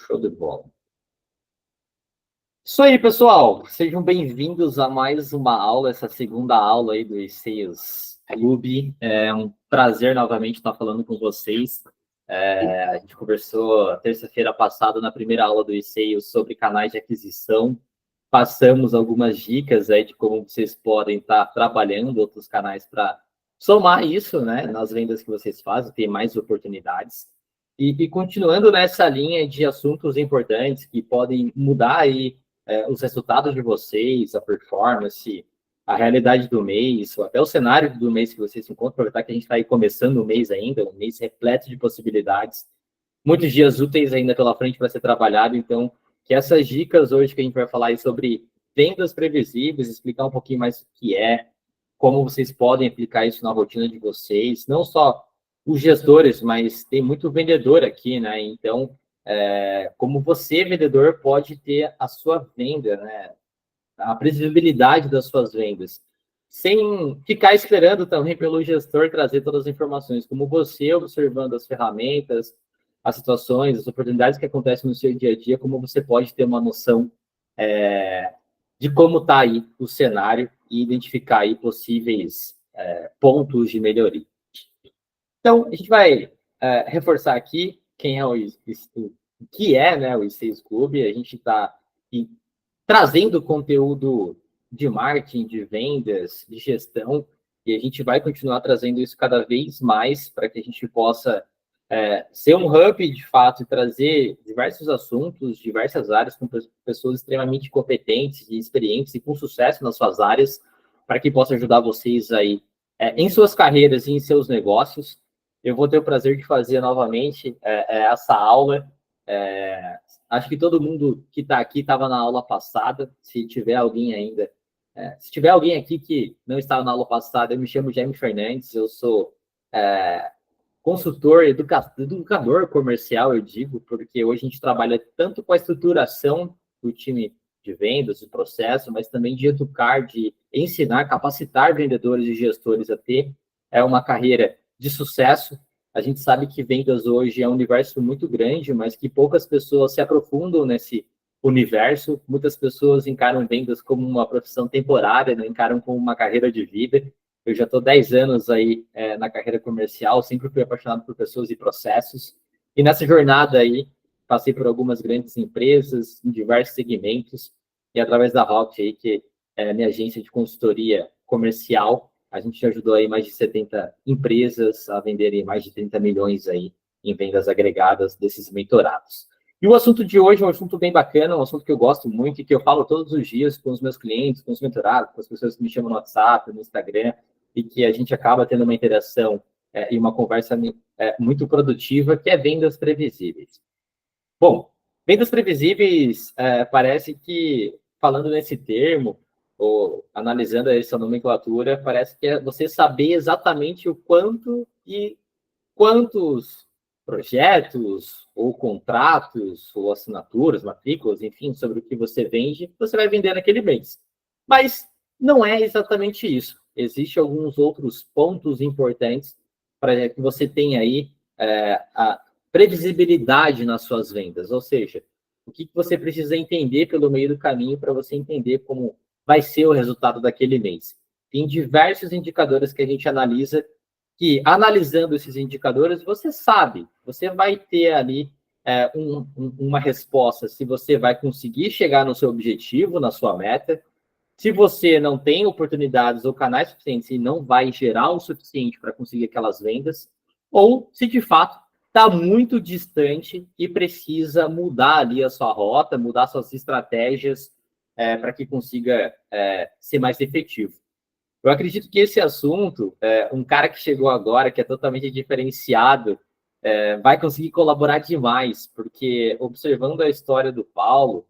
Show de bola. Isso aí, pessoal. Sejam bem-vindos a mais uma aula, essa segunda aula aí do eSales Clube. É um prazer novamente estar falando com vocês. A gente conversou terça-feira passada na primeira aula do eSales sobre canais de aquisição. Passamos algumas dicas aí de como vocês podem estar trabalhando outros canais para somar isso, né, nas vendas que vocês fazem, ter mais oportunidades. E continuando nessa linha de assuntos importantes que podem mudar aí os resultados de vocês, a performance, a realidade do mês, ou até o cenário do mês que vocês se encontram, aproveitar que a gente está aí começando o mês ainda, um mês repleto de possibilidades, muitos dias úteis ainda pela frente para ser trabalhado, então, que essas dicas hoje que a gente vai falar aí sobre vendas previsíveis, explicar um pouquinho mais o que é, como vocês podem aplicar isso na rotina de vocês, não só os gestores, mas tem muito vendedor aqui, né? Então, como você, vendedor, pode ter a sua venda, né? A previsibilidade das suas vendas, sem ficar esperando também pelo gestor trazer todas as informações, como você observando as ferramentas, as situações, as oportunidades que acontecem no seu dia a dia, como você pode ter uma noção de como está aí o cenário e identificar aí possíveis pontos de melhoria. Então, a gente vai reforçar aqui quem é o que é, né, o eSales Clube. A gente está trazendo conteúdo de marketing, de vendas, de gestão, e a gente vai continuar trazendo isso cada vez mais para que a gente possa ser um hub, de fato, e trazer diversos assuntos, diversas áreas, com pessoas extremamente competentes e experientes e com sucesso nas suas áreas, para que possa ajudar vocês aí em suas carreiras e em seus negócios. Eu vou ter o prazer de fazer novamente essa aula. Acho que todo mundo que está aqui estava na aula passada. Se tiver alguém ainda, se tiver alguém aqui que não estava na aula passada, eu me chamo Jaime Fernandes, eu sou consultor, educador comercial, eu digo, porque hoje a gente trabalha tanto com a estruturação do time de vendas, do processo, mas também de educar, de ensinar, capacitar vendedores e gestores a ter uma carreira de sucesso. A gente sabe que vendas hoje é um universo muito grande, mas que poucas pessoas se aprofundam nesse universo. Muitas pessoas encaram vendas como uma profissão temporária, não encaram como uma carreira de vida. Eu já estou 10 anos aí na carreira comercial, sempre fui apaixonado por pessoas e processos. E nessa jornada aí, passei por algumas grandes empresas, em diversos segmentos, e através da Rocket aí, que é a minha agência de consultoria comercial, a gente ajudou aí mais de 70 empresas a venderem mais de 30 milhões aí em vendas agregadas desses mentorados. E o assunto de hoje é um assunto bem bacana, um assunto que eu gosto muito e que eu falo todos os dias com os meus clientes, com os mentorados, com as pessoas que me chamam no WhatsApp, no Instagram, e que a gente acaba tendo uma interação e uma conversa muito produtiva, que é vendas previsíveis. Bom, vendas previsíveis, parece que, falando nesse termo, ou analisando essa nomenclatura, parece que é você saber exatamente o quanto e quantos projetos, ou contratos, ou assinaturas, matrículas, enfim, sobre o que você vende, você vai vender naquele mês. Mas não é exatamente isso. Existem alguns outros pontos importantes para que você tenha aí a previsibilidade nas suas vendas, ou seja, o que você precisa entender pelo meio do caminho para você entender como vai ser o resultado daquele mês. Tem diversos indicadores que a gente analisa, que analisando esses indicadores, você sabe, você vai ter ali uma resposta se você vai conseguir chegar no seu objetivo, na sua meta. Se você não tem oportunidades ou canais suficientes e não vai gerar o suficiente para conseguir aquelas vendas, ou se de fato está muito distante e precisa mudar ali a sua rota, mudar suas estratégias para que consiga ser mais efetivo. Eu acredito que esse assunto, um cara que chegou agora, que é totalmente diferenciado, vai conseguir colaborar demais, porque observando a história do Paulo,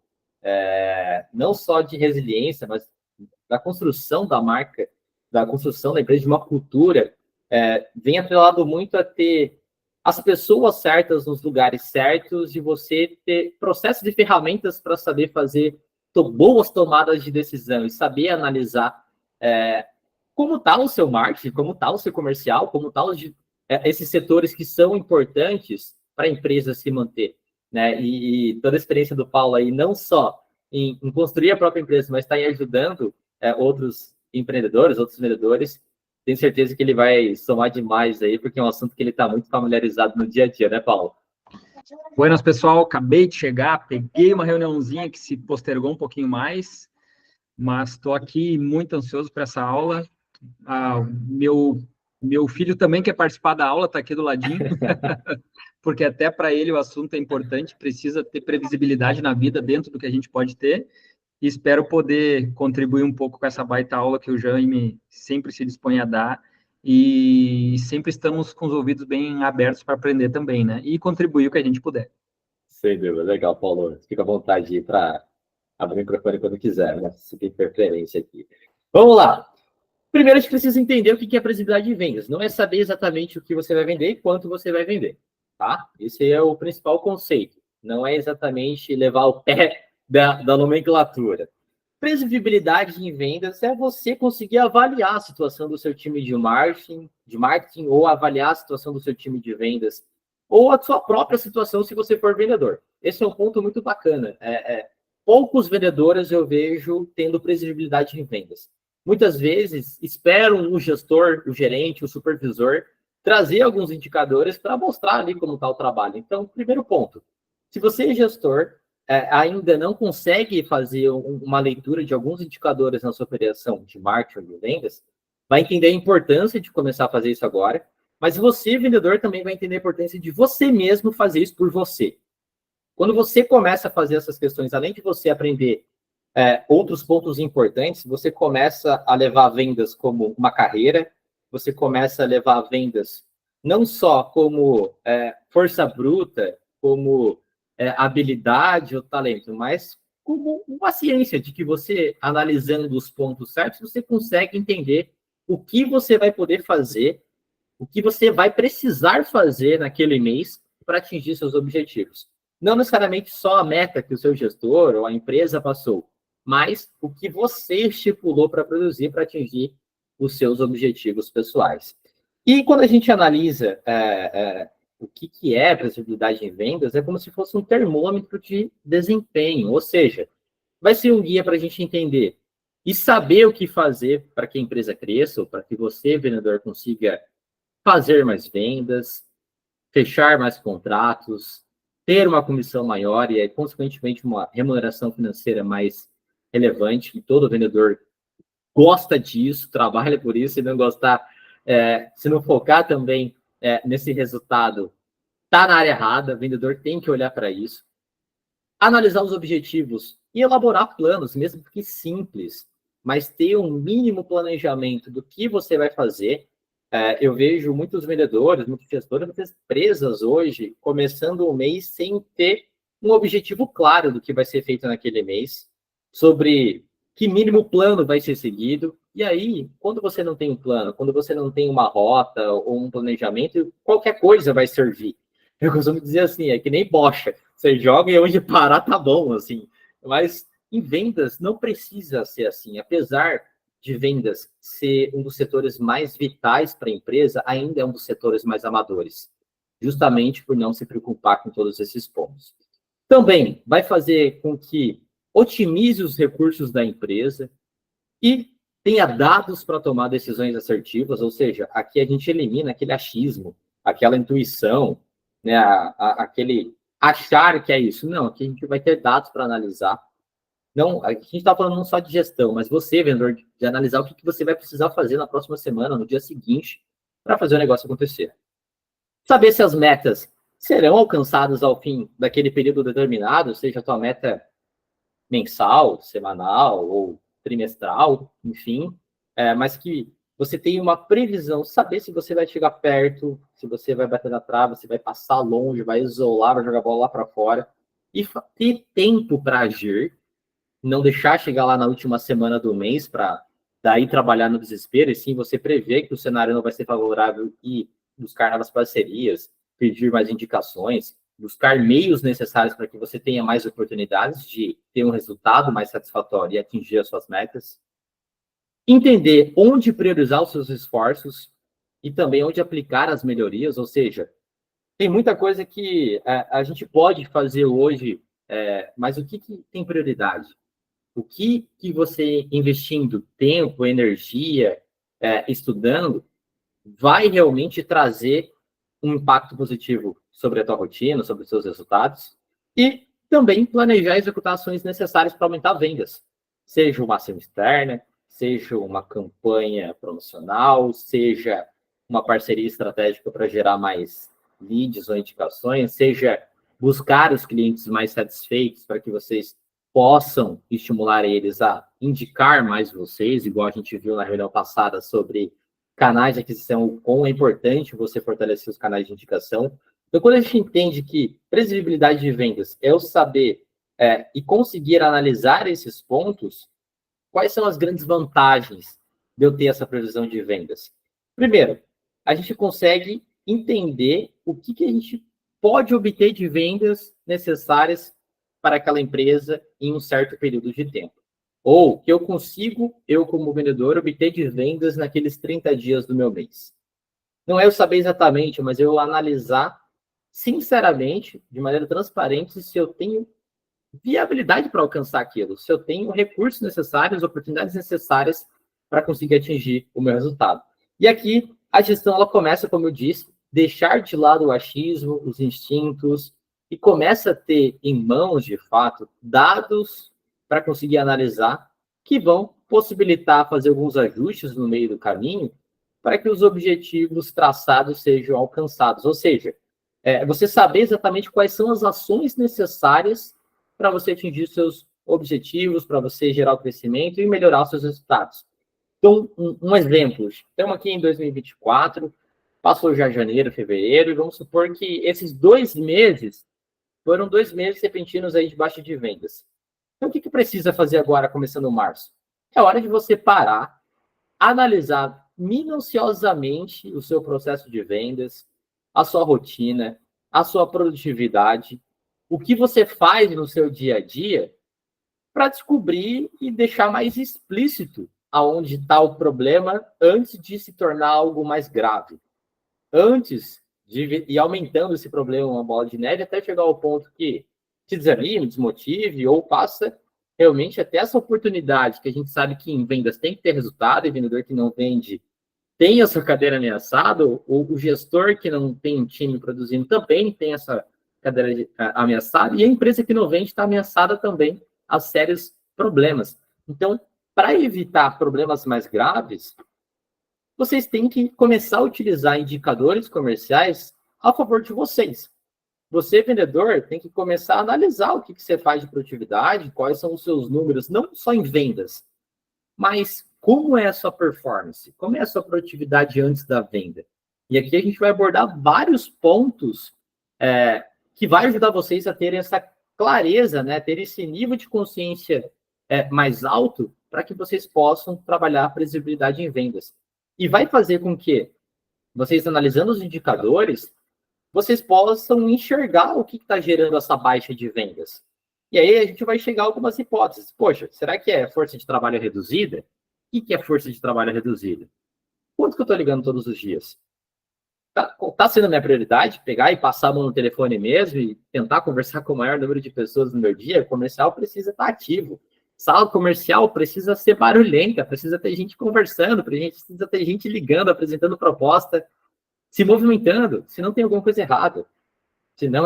não só de resiliência, mas da construção da marca, da construção da empresa, de uma cultura, vem atrelado muito a ter as pessoas certas nos lugares certos e você ter processos e ferramentas para saber fazer boas tomadas de decisão e saber analisar como está o seu marketing, como está o seu comercial, como estão esses setores que são importantes para a empresa se manter. né? E toda a experiência do Paulo aí, não só em construir a própria empresa, mas está em ajudando outros empreendedores, outros vendedores. Tenho certeza que ele vai somar demais aí, porque é um assunto que ele está muito familiarizado no dia a dia, né, Paulo? Buenas, pessoal. Acabei de chegar, peguei uma reuniãozinha que se postergou um pouquinho mais, mas estou aqui muito ansioso para essa aula. Meu filho também quer participar da aula, está aqui do ladinho, porque até para ele o assunto é importante, precisa ter previsibilidade na vida dentro do que a gente pode ter, e espero poder contribuir um pouco com essa baita aula que o Jaime sempre se dispõe a dar, e sempre estamos com os ouvidos bem abertos para aprender também, né? E contribuir o que a gente puder. Sem dúvida, legal, Paulo. Fica à vontade para abrir o microfone quando quiser, né? Se tem preferência aqui. Vamos lá. Primeiro, a gente precisa entender o que é previsibilidade de vendas. Não é saber exatamente o que você vai vender e quanto você vai vender, tá? Esse é o principal conceito. Não é exatamente levar o pé da nomenclatura. Previsibilidade em vendas é você conseguir avaliar a situação do seu time de marketing ou avaliar a situação do seu time de vendas ou a sua própria situação se você for vendedor. Esse é um ponto muito bacana. Poucos vendedores eu vejo tendo previsibilidade em vendas. Muitas vezes esperam o gestor, o gerente, o supervisor trazer alguns indicadores para mostrar ali como está o trabalho. Então, primeiro ponto, se você é gestor, ainda não consegue fazer uma leitura de alguns indicadores na sua operação de marketing ou de vendas, vai entender a importância de começar a fazer isso agora, mas você, vendedor, também vai entender a importância de você mesmo fazer isso por você. Quando você começa a fazer essas questões, além de você aprender outros pontos importantes, você começa a levar vendas como uma carreira, você começa a levar vendas não só como força bruta, como habilidade ou talento, mas como uma ciência de que você, analisando os pontos certos, você consegue entender o que você vai poder fazer, o que você vai precisar fazer naquele mês para atingir seus objetivos. Não necessariamente só a meta que o seu gestor ou a empresa passou, mas o que você estipulou para produzir para atingir os seus objetivos pessoais. E quando a gente analisa o que é previsibilidade em vendas, é como se fosse um termômetro de desempenho, ou seja, vai ser um guia para a gente entender e saber o que fazer para que a empresa cresça, ou para que você, vendedor, consiga fazer mais vendas, fechar mais contratos, ter uma comissão maior e, consequentemente, uma remuneração financeira mais relevante, que todo vendedor gosta disso, trabalha por isso, e não gostar, se não focar também nesse resultado, está na área errada, o vendedor tem que olhar para isso, analisar os objetivos e elaborar planos, mesmo que simples, mas ter um mínimo planejamento do que você vai fazer. Eu vejo muitos vendedores, muitos gestores, muitas empresas hoje começando o mês sem ter um objetivo claro do que vai ser feito naquele mês, sobre que mínimo plano vai ser seguido. E aí, quando você não tem um plano, quando você não tem uma rota ou um planejamento, qualquer coisa vai servir. Eu costumo dizer assim, é que nem bocha. Você joga e onde parar tá bom, assim. Mas em vendas não precisa ser assim. Apesar de vendas ser um dos setores mais vitais para a empresa, ainda é um dos setores mais amadores, justamente por não se preocupar com todos esses pontos. Também vai fazer com que otimize os recursos da empresa e tenha dados para tomar decisões assertivas, ou seja, aqui a gente elimina aquele achismo, aquela intuição, né, aquele achar que é isso. Não, aqui a gente vai ter dados para analisar. Não, a gente está falando não só de gestão, mas você, vendedor, de analisar o que você vai precisar fazer na próxima semana, no dia seguinte, para fazer o negócio acontecer. Saber se as metas serão alcançadas ao fim daquele período determinado, seja a tua meta mensal, semanal ou trimestral, enfim, mas que você tenha uma previsão, saber se você vai chegar perto, se você vai bater na trave, se vai passar longe, vai isolar, vai jogar a bola lá para fora, e ter tempo para agir, não deixar chegar lá na última semana do mês para daí trabalhar no desespero, e sim você prever que o cenário não vai ser favorável e buscar novas parcerias, pedir mais indicações, buscar meios necessários para que você tenha mais oportunidades de ter um resultado mais satisfatório e atingir as suas metas. Entender onde priorizar os seus esforços e também onde aplicar as melhorias, ou seja, Tem muita coisa que a gente pode fazer hoje, mas o que tem prioridade? O que você investindo tempo, energia, estudando, vai realmente trazer um impacto positivo sobre a tua rotina, sobre os seus resultados, e também planejar e executar ações necessárias para aumentar vendas, seja uma ação externa, seja uma campanha promocional, seja uma parceria estratégica para gerar mais leads ou indicações, seja buscar os clientes mais satisfeitos para que vocês possam estimular eles a indicar mais vocês, igual a gente viu na reunião passada sobre canais de aquisição, o quão é importante você fortalecer os canais de indicação. Então, quando a gente entende que previsibilidade de vendas é o saber e conseguir analisar esses pontos, quais são as grandes vantagens de eu ter essa previsão de vendas? Primeiro, a gente consegue entender o que a gente pode obter de vendas necessárias para aquela empresa em um certo período de tempo. Ou que eu consigo, eu como vendedor, obter de vendas naqueles 30 dias do meu mês. Não é eu saber exatamente, mas eu analisar sinceramente, de maneira transparente, se eu tenho viabilidade para alcançar aquilo, se eu tenho recursos necessários, oportunidades necessárias para conseguir atingir o meu resultado. E aqui a gestão ela começa, como eu disse, deixar de lado o achismo, os instintos, e começa a ter em mãos, de fato, dados para conseguir analisar que vão possibilitar fazer alguns ajustes no meio do caminho para que os objetivos traçados sejam alcançados. Ou seja, você saber exatamente quais são as ações necessárias para você atingir seus objetivos, para você gerar o crescimento e melhorar os seus resultados. Então, um exemplo, estamos aqui em 2024, passou já janeiro, fevereiro, e vamos supor que esses 2 meses foram 2 meses repentinos aí de baixa de vendas. Então, o que precisa fazer agora, começando março? É hora de você parar, analisar minuciosamente o seu processo de vendas, a sua rotina, a sua produtividade, o que você faz no seu dia a dia para descobrir e deixar mais explícito aonde está o problema antes de se tornar algo mais grave. Antes de ir aumentando esse problema, uma bola de neve, até chegar ao ponto que te desanime, desmotive, ou passa realmente até essa oportunidade, que a gente sabe que em vendas tem que ter resultado, e vendedor que não vende tem a sua cadeira ameaçada, ou o gestor que não tem um time produzindo também tem essa cadeira ameaçada, e a empresa que não vende está ameaçada também a sérios problemas. Então, para evitar problemas mais graves, vocês têm que começar a utilizar indicadores comerciais a favor de vocês. Você, vendedor, tem que começar a analisar o que você faz de produtividade, quais são os seus números, não só em vendas, mas como é a sua performance, como é a sua produtividade antes da venda. E aqui a gente vai abordar vários pontos que vai ajudar vocês a terem essa clareza, né, ter esse nível de consciência mais alto para que vocês possam trabalhar a previsibilidade em vendas. E vai fazer com que vocês, analisando os indicadores, vocês possam enxergar o que está gerando essa baixa de vendas. E aí a gente vai chegar a algumas hipóteses. Poxa, será que é força de trabalho reduzida? O que é força de trabalho reduzida? Quanto que eu estou ligando todos os dias? Tá sendo a minha prioridade pegar e passar a mão no telefone mesmo e tentar conversar com o maior número de pessoas no meu dia? O comercial precisa estar ativo. Sala comercial precisa ser barulhenta, precisa ter gente conversando, precisa ter gente ligando, apresentando proposta, se movimentando, senão tem alguma coisa errada. Senão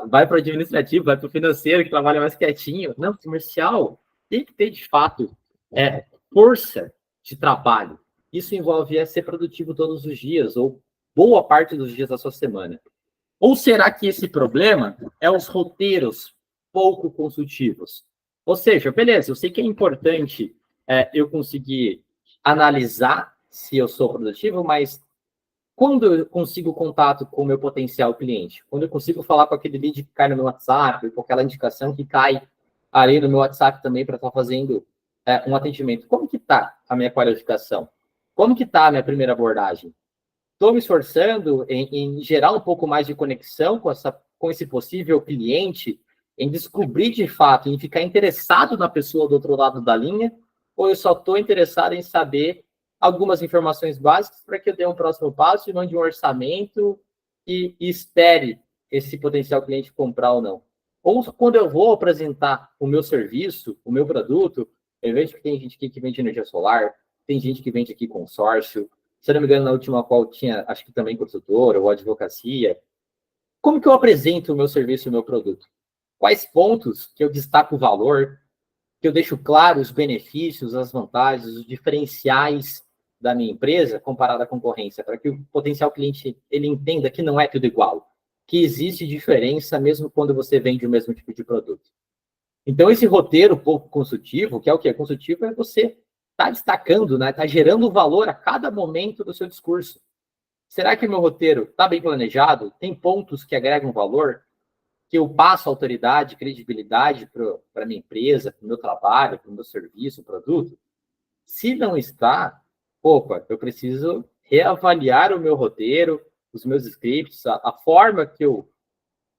vai para o administrativo, vai para o financeiro, que trabalha mais quietinho. Não, comercial tem que ter, de fato, força de trabalho. Isso envolve ser produtivo todos os dias, ou boa parte dos dias da sua semana. Ou será que esse problema é os roteiros pouco consultivos? Ou seja, beleza, eu sei que é importante eu conseguir analisar se eu sou produtivo, mas quando eu consigo contato com o meu potencial cliente, quando eu consigo falar com aquele lead que cai no meu WhatsApp, com aquela indicação que cai ali no meu WhatsApp também para estar fazendo um atendimento, como que está a minha qualificação? Como que está a minha primeira abordagem? Estou me esforçando em gerar um pouco mais de conexão com esse possível cliente, em descobrir de fato, em ficar interessado na pessoa do outro lado da linha, ou eu só estou interessado em saber algumas informações básicas para que eu dê um próximo passo e mande um orçamento e espere esse potencial cliente comprar ou não. Ou quando eu vou apresentar o meu serviço, o meu produto, eu vejo que tem gente aqui que vende energia solar, tem gente que vende aqui consórcio. Se eu não me engano, na última qual tinha, acho que também consultora ou advocacia. Como que eu apresento o meu serviço e o meu produto? Quais pontos que eu destaco o valor, que eu deixo claro os benefícios, as vantagens, os diferenciais da minha empresa comparado à concorrência, para que o potencial cliente ele entenda que não é tudo igual, que existe diferença mesmo quando você vende o mesmo tipo de produto. Então, esse roteiro pouco consultivo, que é o que é consultivo, é você tá destacando, né? Tá gerando valor a cada momento do seu discurso. Será que o meu roteiro está bem planejado? Tem pontos que agregam valor? Que eu passo autoridade, credibilidade para a minha empresa, para o meu trabalho, para o meu serviço, produto? Se não está, opa, eu preciso reavaliar o meu roteiro, os meus scripts, a forma que eu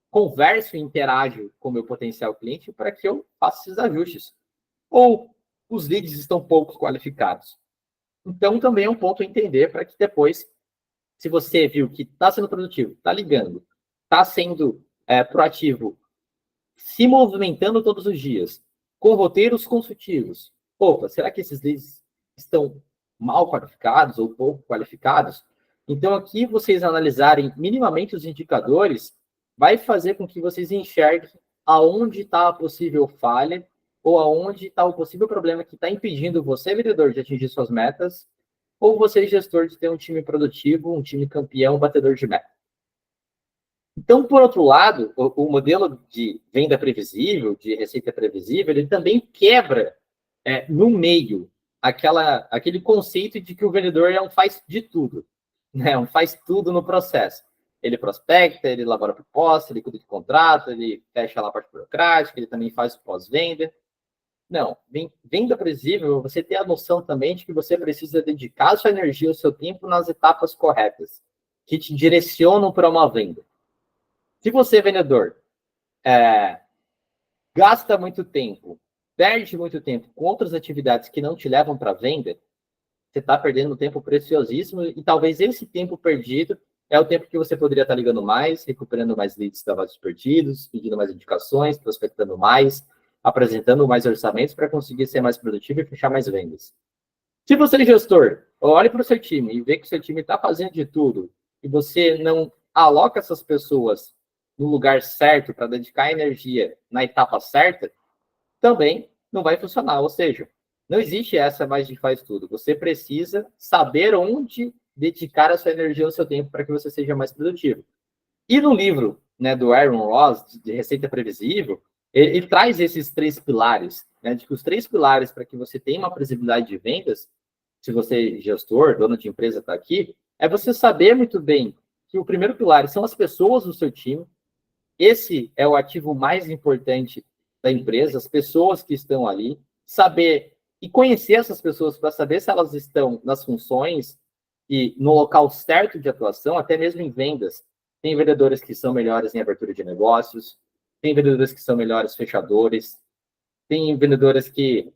converso e interajo com o meu potencial cliente para que eu faça esses ajustes. Ou os leads estão pouco qualificados. Então, também é um ponto a entender para que depois, se você viu que está sendo produtivo, está ligando, está sendo proativo, se movimentando todos os dias, com roteiros consultivos. Opa, será que esses leads estão mal qualificados ou pouco qualificados? Então, aqui vocês analisarem minimamente os indicadores vai fazer com que vocês enxerguem aonde está a possível falha ou aonde está o possível problema que está impedindo você, vendedor, de atingir suas metas, ou você, gestor, de ter um time produtivo, um time campeão, batedor de meta. Então, por outro lado, o modelo de venda previsível, de receita previsível, ele também quebra no meio aquele conceito de que o vendedor é um faz de tudo, né? Um faz tudo no processo. Ele prospecta, ele elabora proposta, ele cuida de contrato, ele fecha lá a parte burocrática, ele também faz o pós-venda. Não, venda previsível, você tem a noção também de que você precisa dedicar a sua energia, o seu tempo nas etapas corretas, que te direcionam para uma venda. Se você, vendedor, gasta muito tempo, perde muito tempo com outras atividades que não te levam para a venda, você está perdendo um tempo preciosíssimo e talvez esse tempo perdido é o tempo que você poderia estar ligando mais, recuperando mais leads que estavam perdidos, pedindo mais indicações, prospectando mais, apresentando mais orçamentos para conseguir ser mais produtivo e fechar mais vendas. Se você é gestor, olhe para o seu time e vê que o seu time está fazendo de tudo e você não aloca essas pessoas no lugar certo para dedicar energia na etapa certa, também não vai funcionar. Ou seja, não existe essa mais de faz tudo. Você precisa saber onde dedicar a sua energia, o seu tempo para que você seja mais produtivo. E no livro, né, do Aaron Ross, de Receita Previsível, ele traz esses 3 pilares, né, de que os 3 pilares para que você tenha uma previsibilidade de vendas, se você é gestor, dono de empresa está aqui, é você saber muito bem que o primeiro pilar são as pessoas do seu time. Esse é o ativo mais importante da empresa, as pessoas que estão ali, saber e conhecer essas pessoas para saber se elas estão nas funções e no local certo de atuação, até mesmo em vendas. Tem vendedores que são melhores em abertura de negócios, tem vendedores que são melhores fechadores, tem vendedores que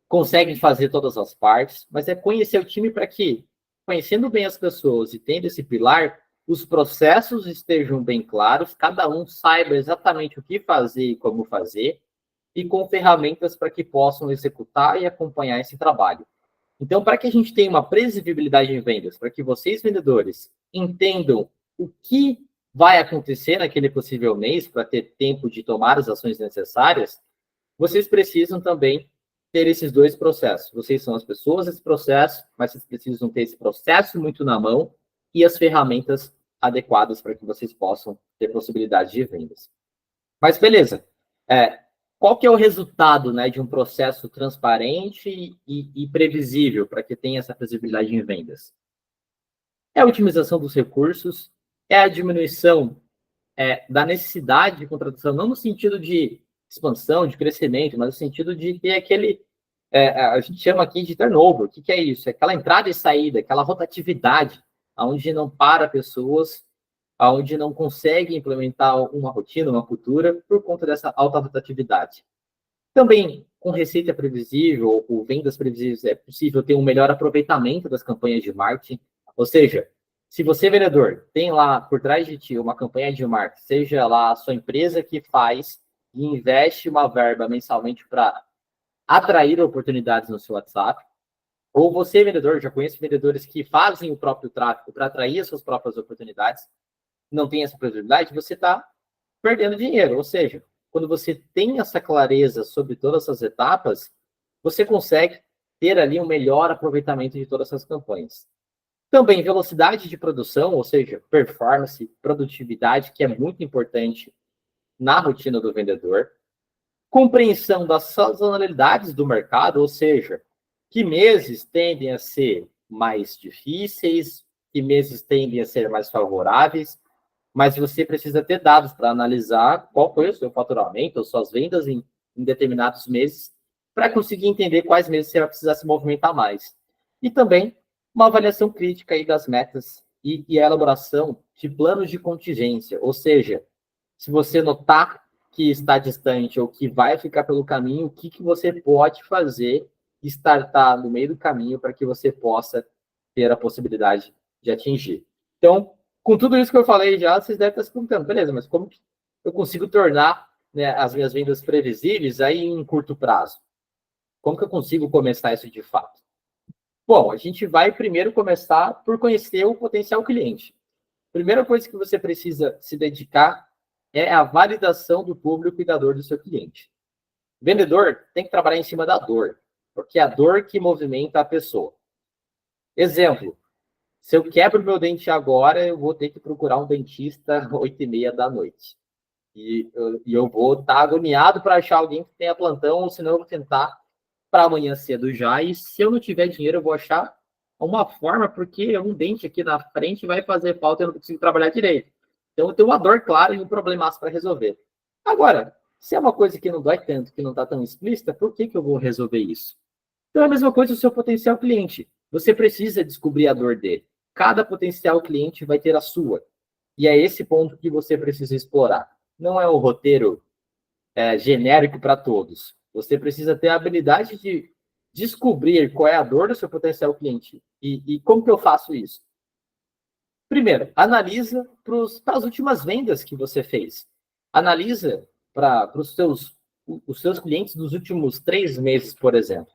conseguem fazer todas as partes, mas é conhecer o time para que, conhecendo bem as pessoas e tendo esse pilar, os processos estejam bem claros, cada um saiba exatamente o que fazer e como fazer, e com ferramentas para que possam executar e acompanhar esse trabalho. Então, para que a gente tenha uma previsibilidade em vendas, para que vocês, vendedores, entendam o que vai acontecer naquele possível mês, para ter tempo de tomar as ações necessárias, vocês precisam também ter esses 2 processos. Vocês são as pessoas desse processo, mas vocês precisam ter esse processo muito na mão e as ferramentas adequadas para que vocês possam ter possibilidade de vendas. Mas beleza, qual que é o resultado, né, de um processo transparente e previsível para que tenha essa previsibilidade em vendas? É a otimização dos recursos, é a diminuição da necessidade de contratação, não no sentido de expansão, de crescimento, mas no sentido de ter aquele, a gente chama aqui de turnover. O que é isso? É aquela entrada e saída, aquela rotatividade, onde não para pessoas, onde não consegue implementar uma rotina, uma cultura, por conta dessa alta rotatividade. Também, com receita previsível ou vendas previsíveis, é possível ter um melhor aproveitamento das campanhas de marketing, ou seja, Se você, vendedor, tem lá por trás de ti uma campanha de marketing, seja lá a sua empresa que faz e investe uma verba mensalmente para atrair oportunidades no seu WhatsApp, ou você, vendedor, já conhece vendedores que fazem o próprio tráfego para atrair as suas próprias oportunidades, não tem essa possibilidade, você está perdendo dinheiro. Ou seja, quando você tem essa clareza sobre todas essas etapas, você consegue ter ali um melhor aproveitamento de todas essas campanhas. Também velocidade de produção, ou seja, performance, produtividade, que é muito importante na rotina do vendedor. Compreensão das sazonalidades do mercado, ou seja, que meses tendem a ser mais difíceis, que meses tendem a ser mais favoráveis, mas você precisa ter dados para analisar qual foi o seu faturamento, ou suas vendas em determinados meses, para conseguir entender quais meses você vai precisar se movimentar mais. E também uma avaliação crítica aí das metas e a elaboração de planos de contingência, ou seja, se você notar que está distante ou que vai ficar pelo caminho, o que você pode fazer e startar no meio do caminho para que você possa ter a possibilidade de atingir. Então, com tudo isso que eu falei já, vocês devem estar se perguntando, beleza, mas como que eu consigo tornar, né, as minhas vendas previsíveis aí em curto prazo? Como que eu consigo começar isso de fato? Bom, a gente vai primeiro começar por conhecer o potencial cliente. Primeira coisa que você precisa se dedicar é a validação do público e da dor do seu cliente. O vendedor tem que trabalhar em cima da dor, porque é a dor que movimenta a pessoa. Exemplo, se eu quebro meu dente agora, eu vou ter que procurar um dentista às 8h30 da noite. E eu vou estar agoniado para achar alguém que tenha plantão, ou senão eu vou tentar para amanhã cedo já. E se eu não tiver dinheiro, eu vou achar uma forma, porque um dente aqui na frente vai fazer falta e eu não consigo trabalhar direito. Então, eu tenho uma dor clara e um problemaço para resolver. Agora, se é uma coisa que não dói tanto, que não está tão explícita, por que eu vou resolver isso? Então, é a mesma coisa do seu potencial cliente. Você precisa descobrir a dor dele. Cada potencial cliente vai ter a sua. E é esse ponto que você precisa explorar. Não é o roteiro genérico para todos. Você precisa ter a habilidade de descobrir qual é a dor do seu potencial cliente. E como que eu faço isso? Primeiro, analisa para as últimas vendas que você fez. Analisa para os seus clientes dos últimos 3 meses, por exemplo.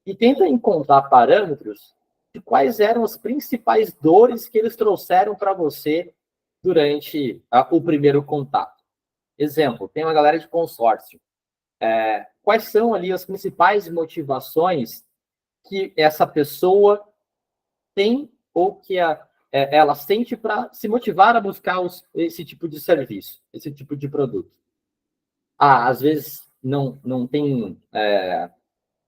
E tenta encontrar parâmetros de quais eram as principais dores que eles trouxeram para você durante o primeiro contato. Exemplo, tem uma galera de consórcio. Quais são ali as principais motivações que essa pessoa tem ou que ela sente para se motivar a buscar esse tipo de serviço, esse tipo de produto? Às vezes não tem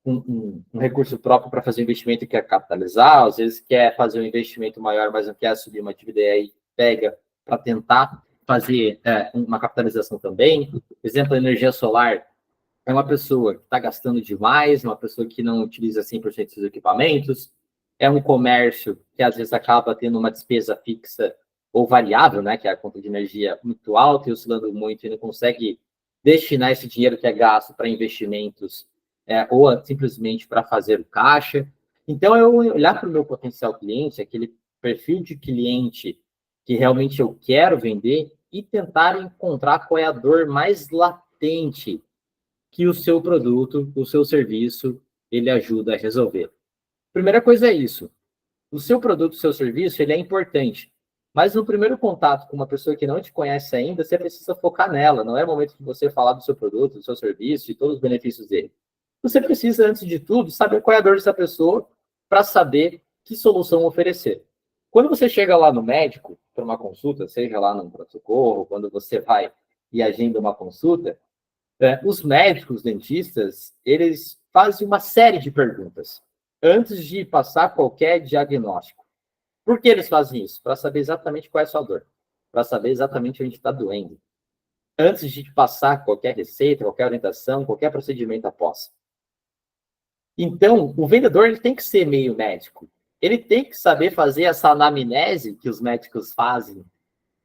um recurso próprio para fazer um investimento e quer capitalizar, às vezes quer fazer um investimento maior, mas não quer assumir uma dívida, e aí pega para tentar fazer uma capitalização também. Exemplo, a energia solar é uma pessoa que está gastando demais, uma pessoa que não utiliza 100% dos seus equipamentos, é um comércio que às vezes acaba tendo uma despesa fixa ou variável, né, que é a conta de energia muito alta e oscilando muito e não consegue destinar esse dinheiro que é gasto para investimentos ou simplesmente para fazer o caixa. Então, eu olhar para o meu potencial cliente, aquele perfil de cliente que realmente eu quero vender e tentar encontrar qual é a dor mais latente que o seu produto, o seu serviço, ele ajuda a resolver. Primeira coisa é isso. O seu produto, o seu serviço, ele é importante. Mas no primeiro contato com uma pessoa que não te conhece ainda, você precisa focar nela. Não é o momento de você falar do seu produto, do seu serviço e todos os benefícios dele. Você precisa, antes de tudo, saber qual é a dor dessa pessoa para saber que solução oferecer. Quando você chega lá no médico para uma consulta, seja lá no pronto-socorro, quando você vai e agenda uma consulta, os médicos, dentistas, eles fazem uma série de perguntas antes de passar qualquer diagnóstico. Por que eles fazem isso? Para saber exatamente qual é a sua dor, para saber exatamente onde está doendo, antes de passar qualquer receita, qualquer orientação, qualquer procedimento após. Então, o vendedor ele tem que ser meio médico. Ele tem que saber fazer essa anamnese que os médicos fazem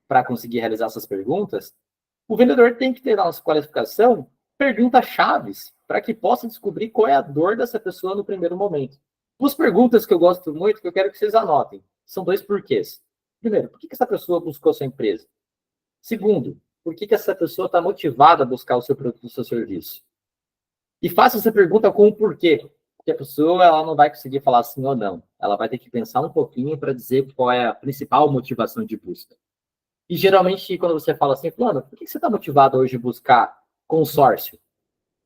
para conseguir realizar essas perguntas. O vendedor tem que ter na sua qualificação perguntas-chaves para que possa descobrir qual é a dor dessa pessoa no primeiro momento. Duas perguntas que eu gosto muito, que eu quero que vocês anotem, são 2 porquês. Primeiro, por que essa pessoa buscou a sua empresa? Segundo, por que essa pessoa está motivada a buscar o seu produto, o seu serviço? E faça essa pergunta com o porquê. Porque a pessoa ela não vai conseguir falar sim ou não. Ela vai ter que pensar um pouquinho para dizer qual é a principal motivação de busca. E geralmente, quando você fala assim, Fulano, por que você está motivado hoje a buscar consórcio?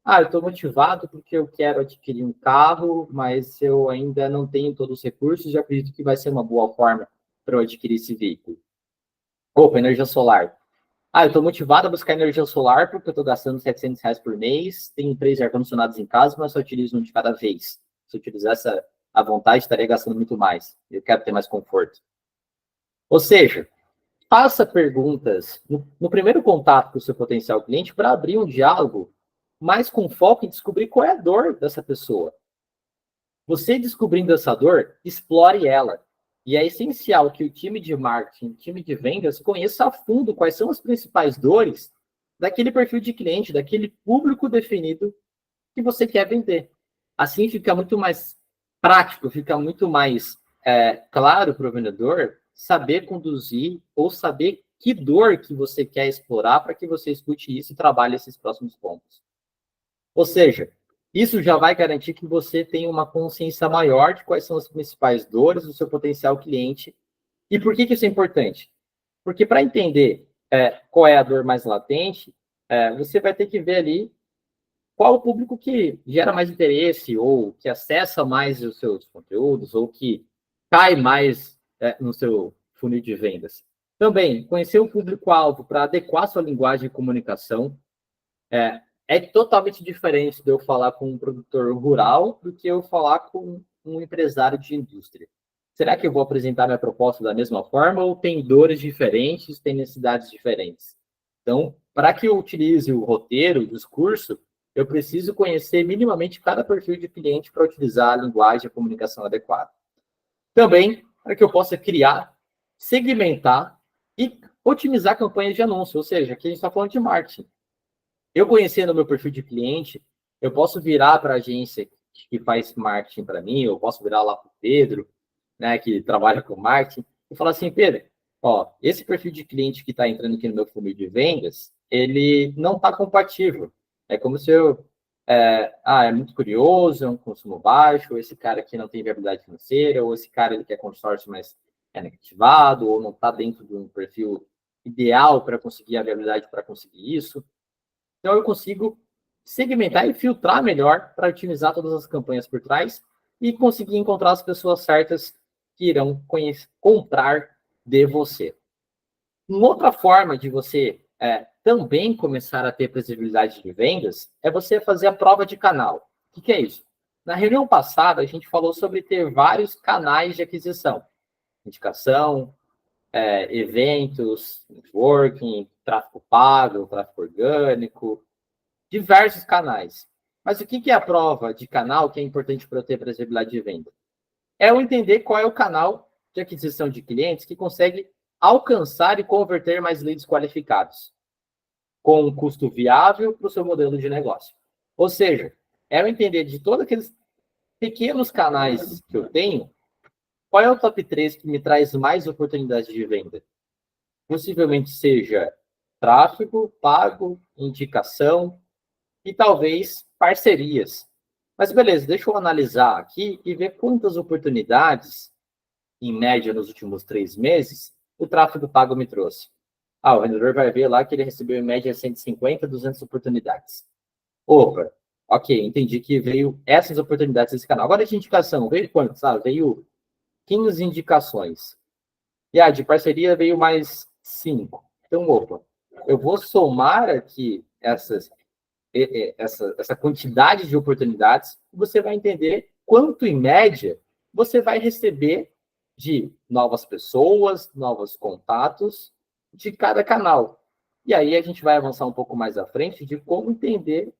Ah, eu estou motivado porque eu quero adquirir um carro, mas eu ainda não tenho todos os recursos e acredito que vai ser uma boa forma para eu adquirir esse veículo. Opa, energia solar. Ah, eu estou motivado a buscar energia solar porque eu estou gastando R$ 700 por mês, tenho 3 ar-condicionados em casa, mas só utilizo um de cada vez. Se eu utilizasse à vontade, estaria gastando muito mais. Eu quero ter mais conforto. Ou seja, faça perguntas no primeiro contato com o seu potencial cliente para abrir um diálogo mais com foco em descobrir qual é a dor dessa pessoa. Você descobrindo essa dor, explore ela. E é essencial que o time de marketing, o time de vendas, conheça a fundo quais são as principais dores daquele perfil de cliente, daquele público definido que você quer vender. Assim fica muito mais prático, fica muito mais claro para o vendedor saber conduzir ou saber que dor que você quer explorar para que você escute isso e trabalhe esses próximos pontos. Ou seja, isso já vai garantir que você tenha uma consciência maior de quais são as principais dores do seu potencial cliente. E por que isso é importante? Porque para entender qual é a dor mais latente, você vai ter que ver ali qual o público que gera mais interesse, ou que acessa mais os seus conteúdos, ou que cai mais no seu funil de vendas. Também, conhecer o público-alvo para adequar sua linguagem de comunicação. É totalmente diferente de eu falar com um produtor rural do que eu falar com um empresário de indústria. Será que eu vou apresentar minha proposta da mesma forma ou tem dores diferentes, tem necessidades diferentes? Então, para que eu utilize o roteiro, o discurso, eu preciso conhecer minimamente cada perfil de cliente para utilizar a linguagem e a comunicação adequada. Também, para que eu possa criar, segmentar e otimizar campanhas de anúncio, ou seja, aqui a gente está falando de marketing. Eu conhecendo o meu perfil de cliente, eu posso virar para a agência que faz marketing para mim, eu posso virar lá para o Pedro, né, que trabalha com marketing, e falar assim, Pedro, ó, esse perfil de cliente que está entrando aqui no meu funil de vendas, ele não está compatível. É como se eu... é muito curioso, é um consumo baixo, esse cara aqui não tem viabilidade financeira, ou esse cara ele quer consórcio, mas é negativado, ou não está dentro de um perfil ideal para conseguir a viabilidade para conseguir isso. Então, eu consigo segmentar e filtrar melhor para otimizar todas as campanhas por trás e conseguir encontrar as pessoas certas que irão comprar de você. Uma outra forma de você também começar a ter previsibilidade de vendas é você fazer a prova de canal. O que é isso? Na reunião passada, a gente falou sobre ter vários canais de aquisição. Indicação, eventos, networking, tráfego pago, tráfego orgânico, diversos canais. Mas o que é a prova de canal que é importante para eu ter previsibilidade de venda? É eu entender qual é o canal de aquisição de clientes que consegue alcançar e converter mais leads qualificados, com um custo viável para o seu modelo de negócio. Ou seja, é eu entender de todos aqueles pequenos canais que eu tenho, qual é o top 3 que me traz mais oportunidades de venda? Possivelmente seja tráfego, pago, indicação e talvez parcerias. Mas beleza, deixa eu analisar aqui e ver quantas oportunidades, em média, nos últimos 3 meses, o tráfego pago me trouxe. O vendedor vai ver lá que ele recebeu em média 150, 200 oportunidades. Opa, ok, entendi que veio essas oportunidades desse canal. Agora de indicação, veio quantas? Veio 15 indicações. E de parceria veio mais 5. Então, opa, eu vou somar aqui essa quantidade de oportunidades, você vai entender quanto, em média, você vai receber de novas pessoas, novos contatos de cada canal. E aí a gente vai avançar um pouco mais à frente de como entender